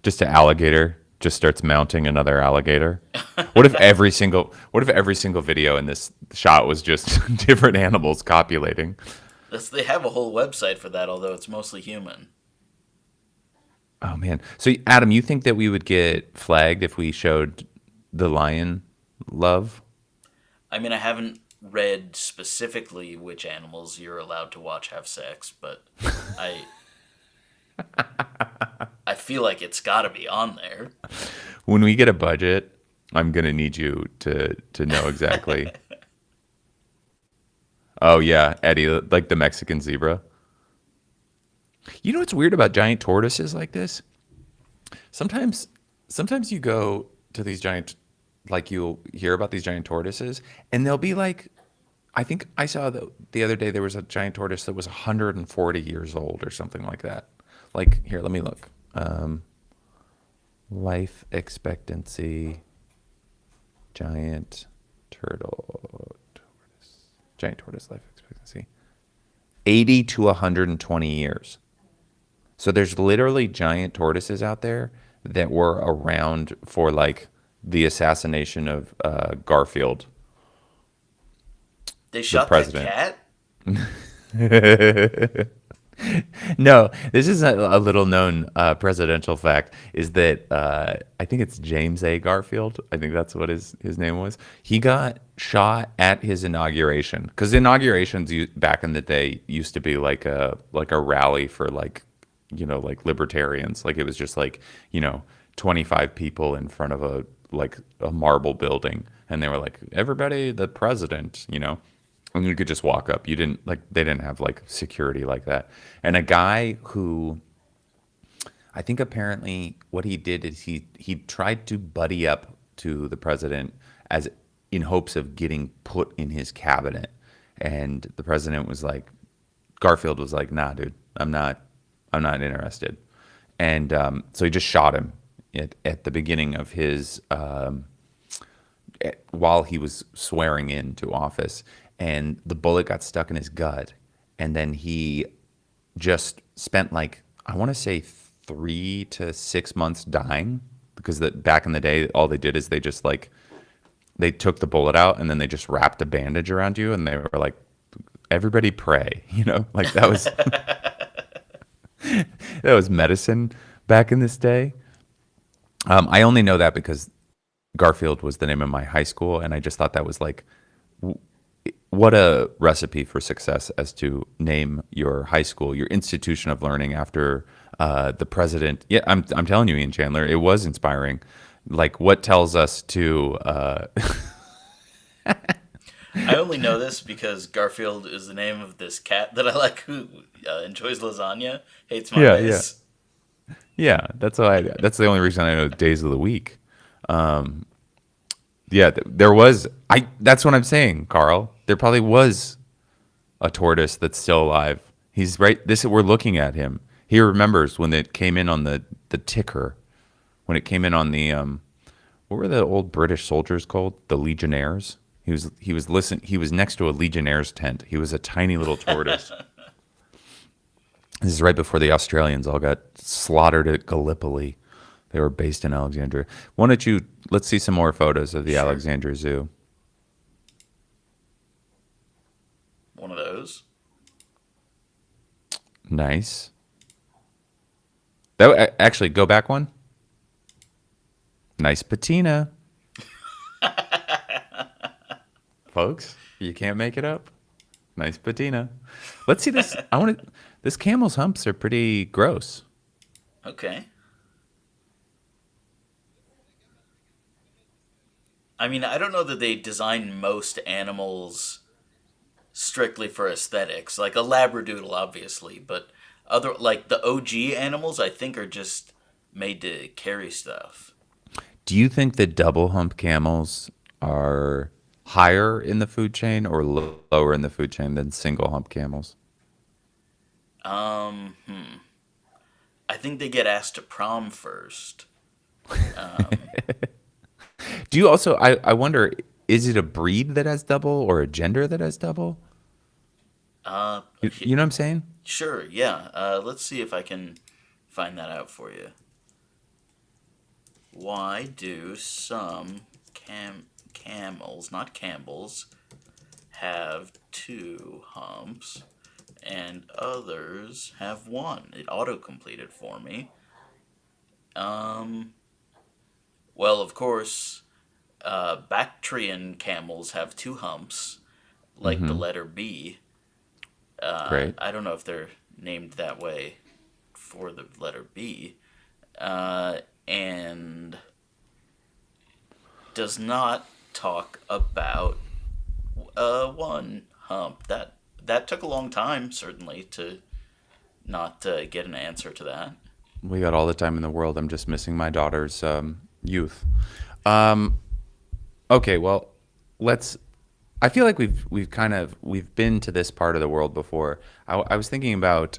Just an alligator just starts mounting another alligator. What if every single video in this shot was just different animals copulating? They have a whole website for that, although it's mostly human. Oh man. So Adam, you think that we would get flagged if we showed the lion love? I mean, I haven't read specifically which animals you're allowed to watch have sex, but I I feel like it's got to be on there. When we get a budget, I'm gonna need you to know exactly. Oh yeah, Eddie, like the Mexican zebra. You know what's weird about giant tortoises like this? Sometimes, sometimes you go to these giant, like you'll hear about these giant tortoises, and they'll be like, I think I saw the other day there was a giant tortoise that was 140 years old or something like that. Like here, let me look. Life expectancy, giant giant tortoise life expectancy, 80 to 120 years. So there's literally giant tortoises out there that were around for like the assassination of Garfield, They the shot that president. cat? No, this is a little known presidential fact is that I think it's James A. Garfield. I think that's what his name was. He got shot at his inauguration because inaugurations back in the day used to be like a rally for like like libertarians. Like it was just like 25 people in front of a marble building, and they were like everybody the president. And you could just walk up. You didn't like they didn't have like security like that. And a guy who I think apparently what he did is he tried to buddy up to the president as in hopes of getting put in his cabinet. And the president was like Garfield was like, "Nah, dude, I'm not interested." And so he just shot him at the beginning of his while he was swearing into office, and the bullet got stuck in his gut, and then he just spent like I want to say 3 to 6 months dying because back in the day all they did is they just like they took the bullet out and then they just wrapped a bandage around you and they were like everybody pray like that was that was medicine back in this day. I only know that because Garfield was the name of my high school, and I just thought that was like, what a recipe for success as to name your high school, your institution of learning after the president. Yeah, I'm telling you, Ian Chandler, it was inspiring. Like, what tells us to? I only know this because Garfield is the name of this cat that I like who enjoys lasagna, hates Yeah, yeah, mayonnaise. yeah. That's why. That's the only reason I know days of the week. Yeah, there was. That's what I'm saying, Carl. There probably was a tortoise that's still alive. He's right. We're looking at him. He remembers when it came in on the ticker, when it came in on the what were the old British soldiers called? The Legionnaires. He was next to a Legionnaires tent. He was a tiny little tortoise. This is right before the Australians all got slaughtered at Gallipoli. They were based in Alexandria. Why don't you let's see some more photos of the Sure. Alexandria Zoo. One of those. Nice. Actually go back one. Nice patina. Folks, you can't make it up. Nice patina. Let's see this. I want to. This camel's humps are pretty gross. Okay. I mean, I don't know that they design most animals strictly for aesthetics. Like a labradoodle, obviously, but other like the OG animals, I think, are just made to carry stuff. Do you think that double hump camels are higher in the food chain or lower in the food chain than single hump camels? Hmm. I think they get asked to prom first. Um, Do you also, I wonder, is it a breed that has double or a gender that has double? uh, You know what I'm saying? sure, yeah. Let's see if I can find that out for you. Why do some camels, not Campbells, have two humps and others have one? It auto completed for me. Um, well, of course, Bactrian camels have two humps, like the Mm-hmm. letter B. Great. I don't know if they're named that way for the letter B. And does not talk about one hump. That took a long time, certainly, to not get an answer to that. We got all the time in the world. I'm just missing my daughter's youth. Um, okay, well, let's. I feel like we've been to this part of the world before. I was thinking about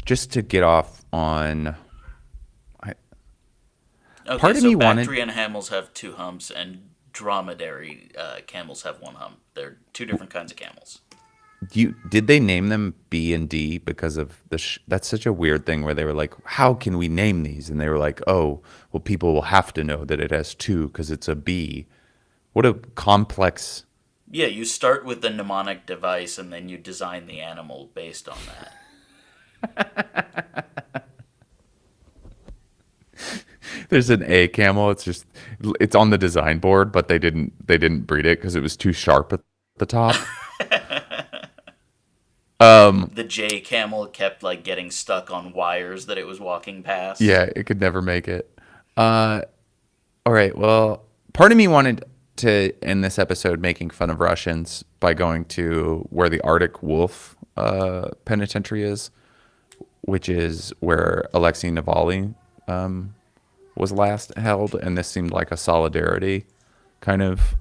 just to get off on. I, Okay, part of so me wanted. Bactrian camels have two humps, and dromedary camels have one hump. They're two different kinds of camels. You did they name them B and D because of the? That's such a weird thing where they were like, "How can we name these?" And they were like, "Oh, well, people will have to know that it has two because it's a B." What a complex. Yeah, you start with the mnemonic device, and then you design the animal based on that. There's an A camel. It's on the design board, but they didn't breed it because it was too sharp at the top. The J camel kept like getting stuck on wires that it was walking past. Yeah, it could never make it. All right. Well, part of me wanted to end this episode making fun of Russians by going to where the Arctic Wolf penitentiary is, which is where Alexei Navalny was last held, and this seemed like a solidarity kind of.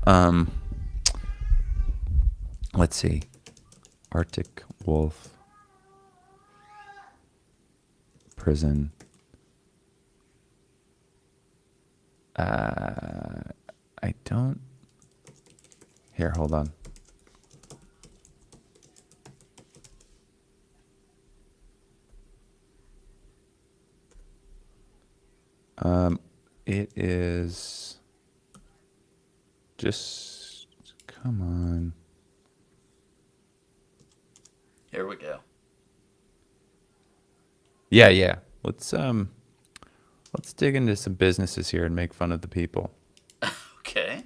Let's see, Arctic Wolf prison. I don't. Here, hold on. It is just. Come on. Here we go. Yeah, yeah. Let's dig into some businesses here and make fun of the people. Okay.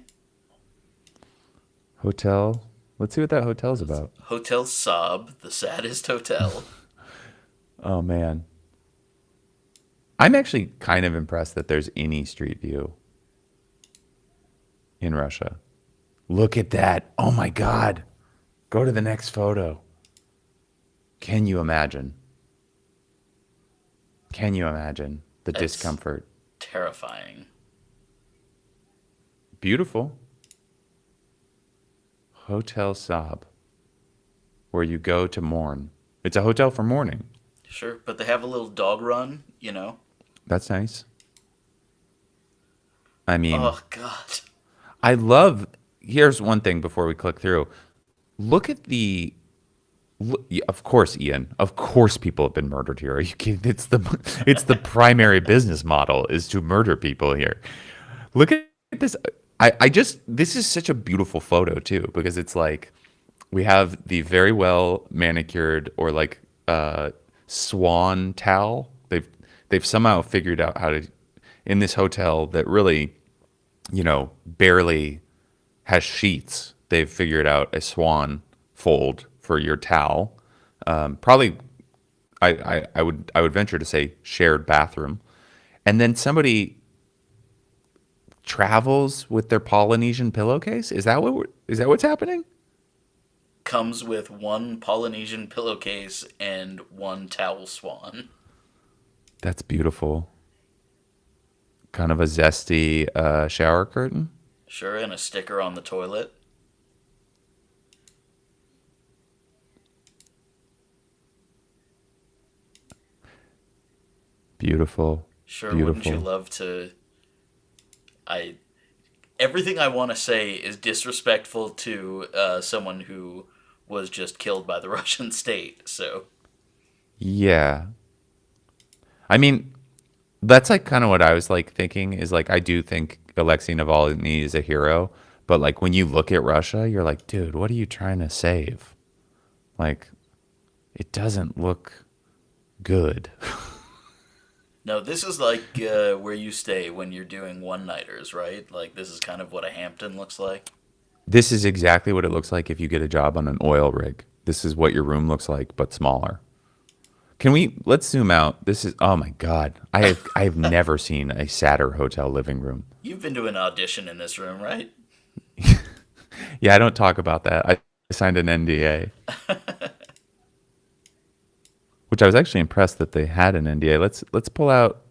Hotel. Let's see what that hotel's about. Hotel Sob, the saddest hotel. Oh man. I'm actually kind of impressed that there's any street view in Russia. Look at that. Oh my God. Go to the next photo. Can you imagine? Can you imagine the That's discomfort? terrifying. Beautiful. Hotel Saab, where you go to mourn. It's a hotel for mourning. Sure, but they have a little dog run, you know. That's nice. I mean, Oh God. I love. Here's one thing before we click through. Look at the. Yeah, of course, Ian. Of course, people have been murdered here. Are you kidding? It's the primary business model is to murder people here. Look at this. I just this is such a beautiful photo too because it's like we have the very well manicured or like swan towel. They've somehow figured out how to in this hotel that really barely has sheets. They've figured out a swan fold for your towel. Probably I would venture to say shared bathroom, and then somebody travels with their Polynesian pillowcase. Is that what's happening? Comes with one Polynesian pillowcase and one towel swan. That's beautiful. Kind of a zesty shower curtain. Sure, and a sticker on the toilet. Beautiful, Sure, wouldn't you beautiful. love to? I Everything I want to say is disrespectful to someone who was just killed by the Russian state. So Yeah, I mean, that's like kind of what I was like thinking is like I do think Alexei Navalny is a hero, but like when you look at Russia, you're like, dude, what are you trying to save? Like, it doesn't look good. no, this is like where you stay when you're doing one nighters, right? Like this is kind of what a Hampton looks like. This is exactly what it looks like if you get a job on an oil rig. This is what your room looks like, but smaller. Let's zoom out. This is, oh my God. I have never seen a sadder hotel living room. You've been to an audition in this room, right? Yeah, I don't talk about that. I signed an NDA, which I was actually impressed that they had an NDA. Let's pull out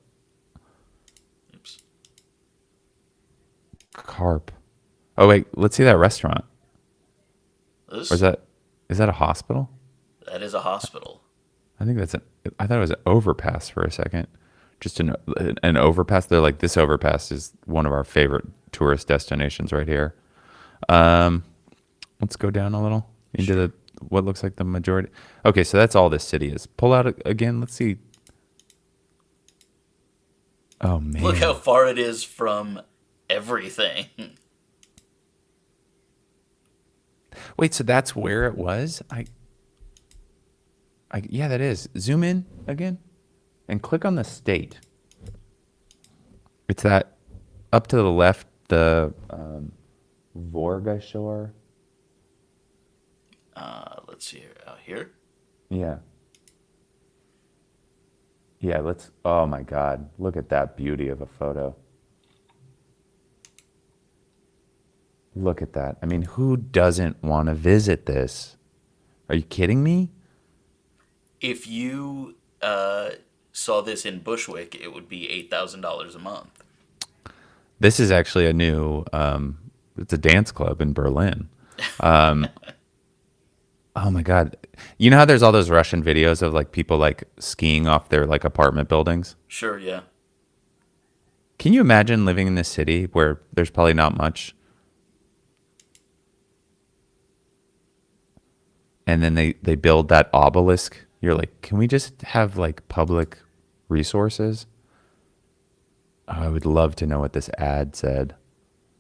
Oops. Carp. Oh wait, let's see that restaurant. Or This is that a hospital? That is a hospital. I think I thought it was an overpass for a second. Just an overpass. They're like, this overpass is one of our favorite tourist destinations right here. Um, let's go down a little into Sure. the what looks like the majority. Okay, so that's all this city is. Pull out again. Let's see. Oh Look how man. far it is from everything. Wait, so that's where it was? Yeah, that is. Zoom in again and click on the state. It's that up to the left, the Vorga Shore. Let's see here. Out here. Yeah. Yeah, oh my God, look at that beauty of a photo. Look at that. I mean, who doesn't want to visit this? Are you kidding me? If you saw this in Bushwick, it would be $8,000 a month. This is actually it's a dance club in Berlin. Um, oh my God. You know how there's all those Russian videos of like people like skiing off their like apartment buildings? Sure, yeah. Can you imagine living in this city where there's probably not much? And then they build that obelisk. You're like, can we just have like public resources? Oh, I would love to know what this ad said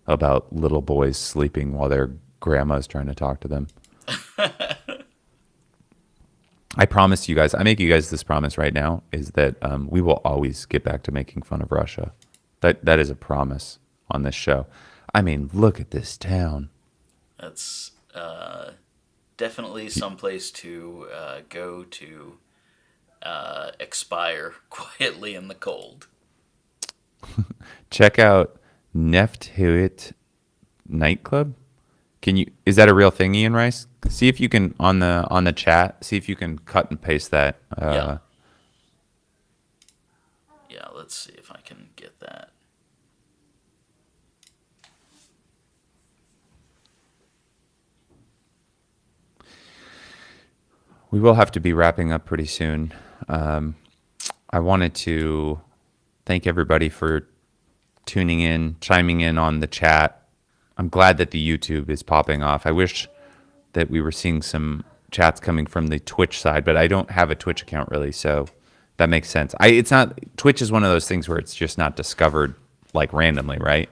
about little boys sleeping while their grandma's trying to talk to them. I promise you guys, I make you guys this promise right now is that we will always get back to making fun of Russia. That is a promise on this show. I mean, look at this town. That's definitely someplace to go to expire quietly in the cold. Check out Nefthuit nightclub. Is that a real thing, Ian Rice? See if you can on the chat. See if you can cut and paste that. Yeah. Yeah, let's see if I can get that. We will have to be wrapping up pretty soon. I wanted to thank everybody for tuning in, chiming in on the chat. I'm glad that the YouTube is popping off. I wish that we were seeing some chats coming from the Twitch side, but I don't have a Twitch account really, so that makes sense. It's not Twitch is one of those things where it's just not discovered like randomly, right?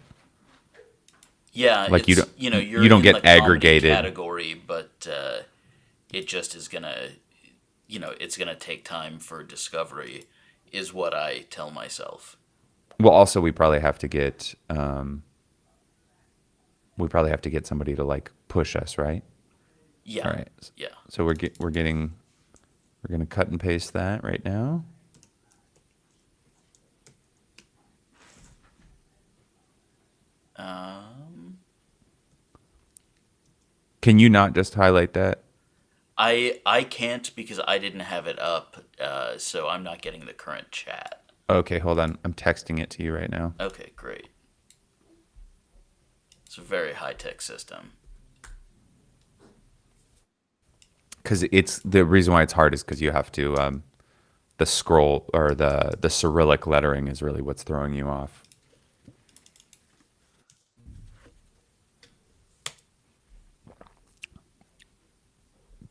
Yeah, Like it's you're you don't in get the comedy aggregated. category, but it just is gonna it's gonna take time for discovery, is what I tell myself. Well, also we probably have to get somebody to like push us, right? Yeah, All right. yeah. So we're getting We're going to cut and paste that right now. Can you not just highlight that? I can't because I didn't have it up, so I'm not getting the current chat. Okay, hold on. I'm texting it to you right now. Okay, great. It's a very high-tech system. Because it's the reason why it's hard is because you have to the scroll or the Cyrillic lettering is really what's throwing you off.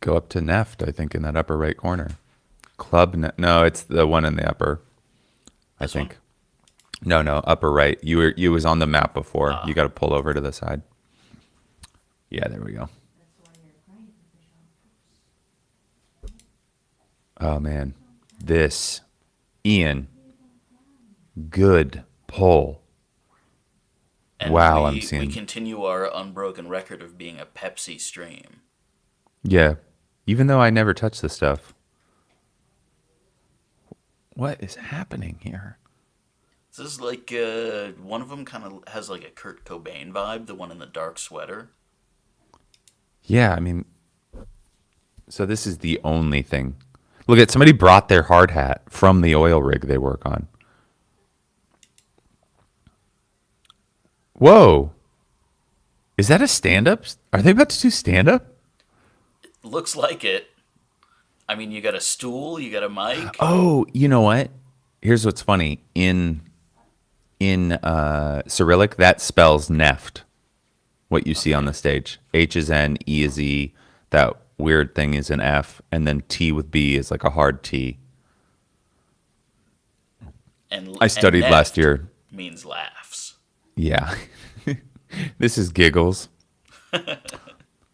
Go up to Neft, I think, in that upper right corner. No, it's the one in the upper. I This think. one? No, upper right. You was on the map before. You got to pull over to the side. Yeah, there we go. Oh man, this Ian, good pull. And Wow, we, I'm seeing. we continue our unbroken record of being a Pepsi stream. Yeah, even though I never touch the stuff. What is happening here? This is like one of them kind of has like a Kurt Cobain vibe, the one in the dark sweater. Yeah, I mean, so this is the only thing. Look at somebody brought their hard hat from the oil rig they work on. Whoa. Is that a stand-up? Are they about to do stand-up? Looks like it. I mean, you got a stool, you got a mic. Oh, you know what? Here's what's funny. In Cyrillic, that spells Neft. What you see on the stage. H is N, E is E. That weird thing is an F, and then T with B is like a hard T. I studied and last neft year. Means laughs. Yeah. This is giggles.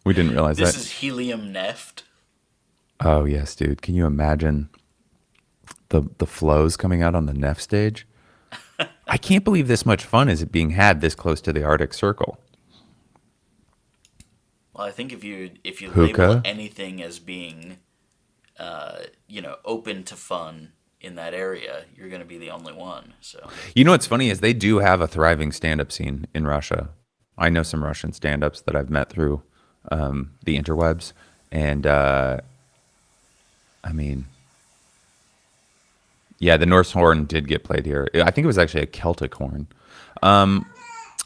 We didn't realize This that. is helium neft. Oh, yes, dude. Can you imagine the flows coming out on the Neft stage? I can't believe this much fun is being had this close to the Arctic Circle. Well, I think if you Hookah? label anything as being, open to fun in that area, you're going to be the only one. So You know what's funny is they do have a thriving stand-up scene in Russia. I know some Russian stand-ups that I've met through the interwebs, and I mean, yeah, the Norse horn did get played here. I think it was actually a Celtic horn.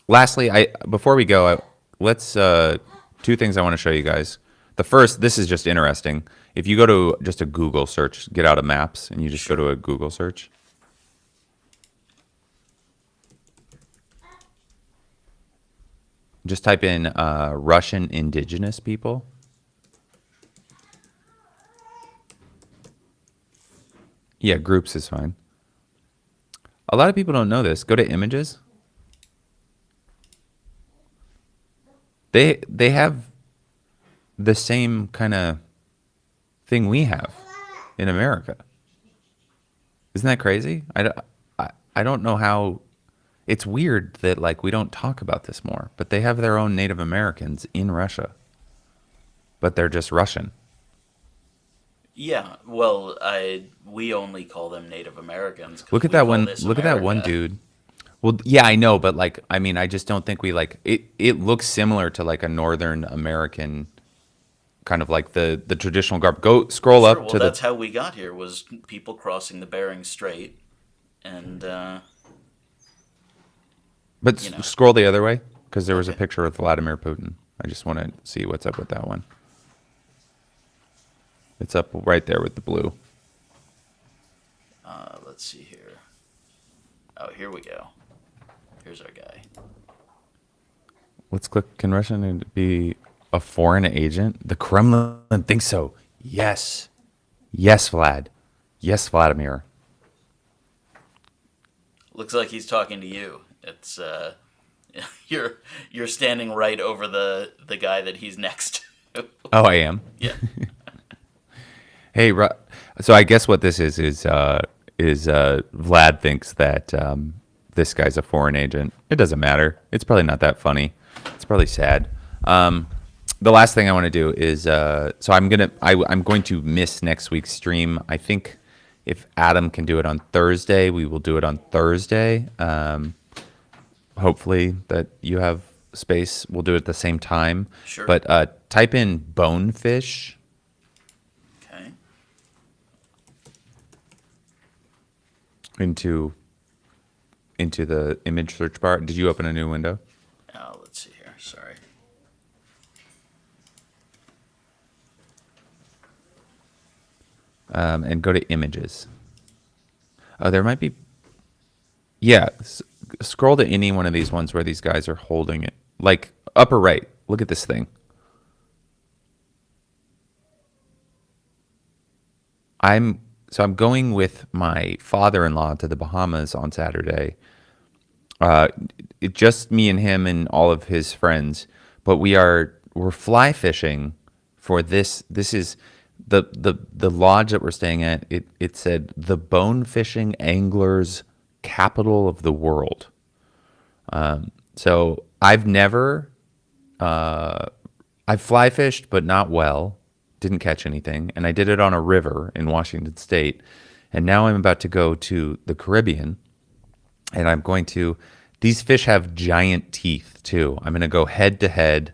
Lastly, before we go, let's two things I want to show you guys. The first, this is just interesting. If you go to just a Google search, get out of Maps, and you just go to a Google search. Just type in Russian indigenous people. Yeah, groups is fine. A lot of people don't know this. Go to images. They have the same kind of thing we have in America. Isn't that crazy? I don't know how. It's weird that like we don't talk about this more, but they have their own Native Americans in Russia, but they're just Russian. yeah, well, we only call them Native Americans. 'Cause Look at we that call one. this Look at that one America. dude. Well, yeah, I know, but like, I mean, I just don't think we like it. It looks similar to like a Northern American kind of like the traditional garb. Go scroll Sure, up well, to that's the. how we got here was people crossing the Bering Strait, and But you know. scroll the other way because there was a Okay. picture of Vladimir Putin. I just want to see what's up with that one. It's up right there with the blue. Let's see here. Oh, here we go. Here's our guy. Let's click. Can Russia be a foreign agent? The Kremlin thinks so. Yes. Yes, Vlad. Yes, Vladimir. Looks like he's talking to you. It's you're standing right over the guy that he's next to. Oh, I am. Yeah. Hey, so I guess what this is Vlad thinks that this guy's a foreign agent. It doesn't matter. It's probably not that funny. It's probably sad. the last thing I want to do is so I'm going to miss next week's stream. I think if Adam can do it on Thursday, we will do it on Thursday. Hopefully that you have space. We'll do it at the same time. Sure. But type in bonefish. Okay. into the image search bar. Did you open a new window? Let's see here. Sorry. And go to images. Oh, there might be. Yeah, scroll to any one of these ones where these guys are holding it. Like upper right. Look at this thing. I'm going with my father-in-law to the Bahamas on Saturday. Just me and him and all of his friends, but we're fly fishing for this. This is the lodge that we're staying at. It said the bone fishing anglers capital of the world. So I've fly fished, but not well. Didn't catch anything, and I did it on a river in Washington State. And now I'm about to go to the Caribbean, and I'm going to. These fish have giant teeth too. I'm going to go head to head,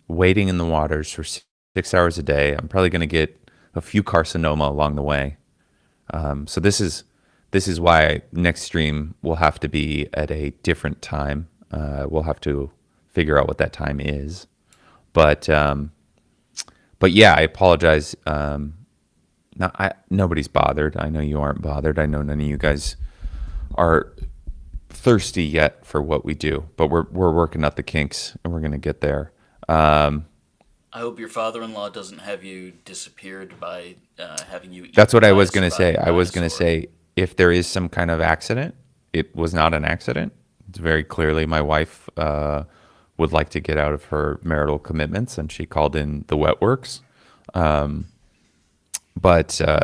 wading in the waters for 6 hours a day. I'm probably going to get a few carcinoma along the way. So this is why next stream will have to be at a different time. We'll have to figure out what that time is, but yeah, I apologize. Nobody's bothered. I know you aren't bothered. I know none of you guys are thirsty yet for what we do, but we're working out the kinks and we're gonna get there. I hope your father-in-law doesn't have you disappeared by having you. That's what eaten I by was a gonna say. surviving I was gonna dinosaur. say if there is some kind of accident, it was not an accident. It's very clearly my wife would like to get out of her marital commitments, and she called in the wet works. But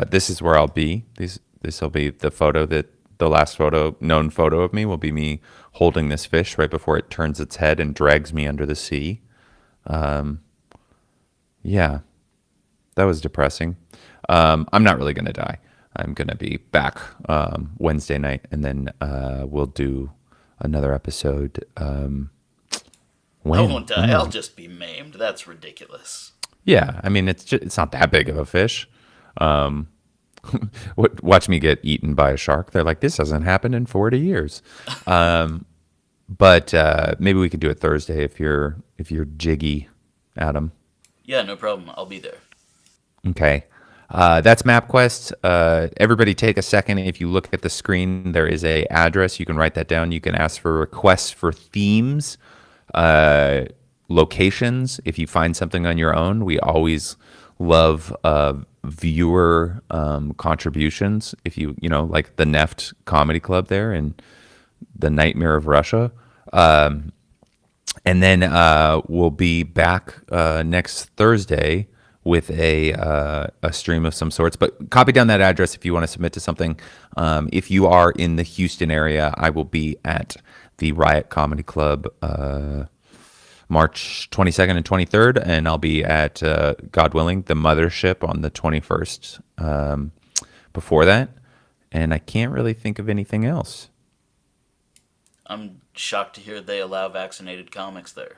this is where I'll be. This will be the last known photo of me will be me holding this fish right before it turns its head and drags me under the sea. Yeah, that was depressing. I'm not really going to die. I'm going to be back Wednesday night, and then we'll do another episode. I won't die. I'll just be maimed. That's ridiculous. Yeah, I mean it's not that big of a fish. Watch me get eaten by a shark. They're like, this hasn't happened in 40 years. But maybe we could do it Thursday if you're jiggy, Adam. Yeah, no problem. I'll be there. Okay. That's MapQuest. Everybody take a second. If you look at the screen, there is a address. You can write that down. You can ask for requests for themes, locations. If you find something on your own, we always love viewer contributions. If you like the Neft Comedy Club there and the Nightmare of Russia. And then we'll be back next Thursday with a stream of some sorts. But copy down that address if you want to submit to something. If you are in the Houston area, I will be at the Riot Comedy Club March 22nd and 23rd, and I'll be at, God willing, the Mothership on the 21st before that. And I can't really think of anything else. I'm shocked to hear they allow vaccinated comics there.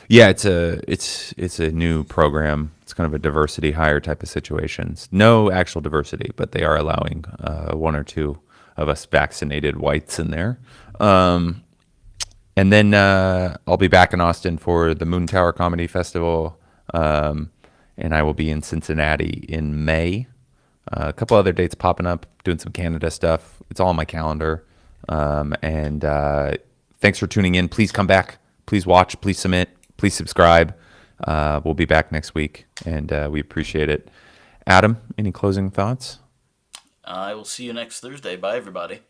Yeah, it's a new program. It's kind of a diversity hire type of situations. No actual diversity, but they are allowing one or two of us vaccinated whites in there. And then I'll be back in Austin for the Moon Tower Comedy Festival, and I will be in Cincinnati in May. A couple other dates popping up, doing some Canada stuff. It's all on my calendar. And thanks for tuning in. Please come back. Please watch. Please submit. Please subscribe. We'll be back next week, and we appreciate it. Adam, any closing thoughts? I will see you next Thursday. Bye, everybody.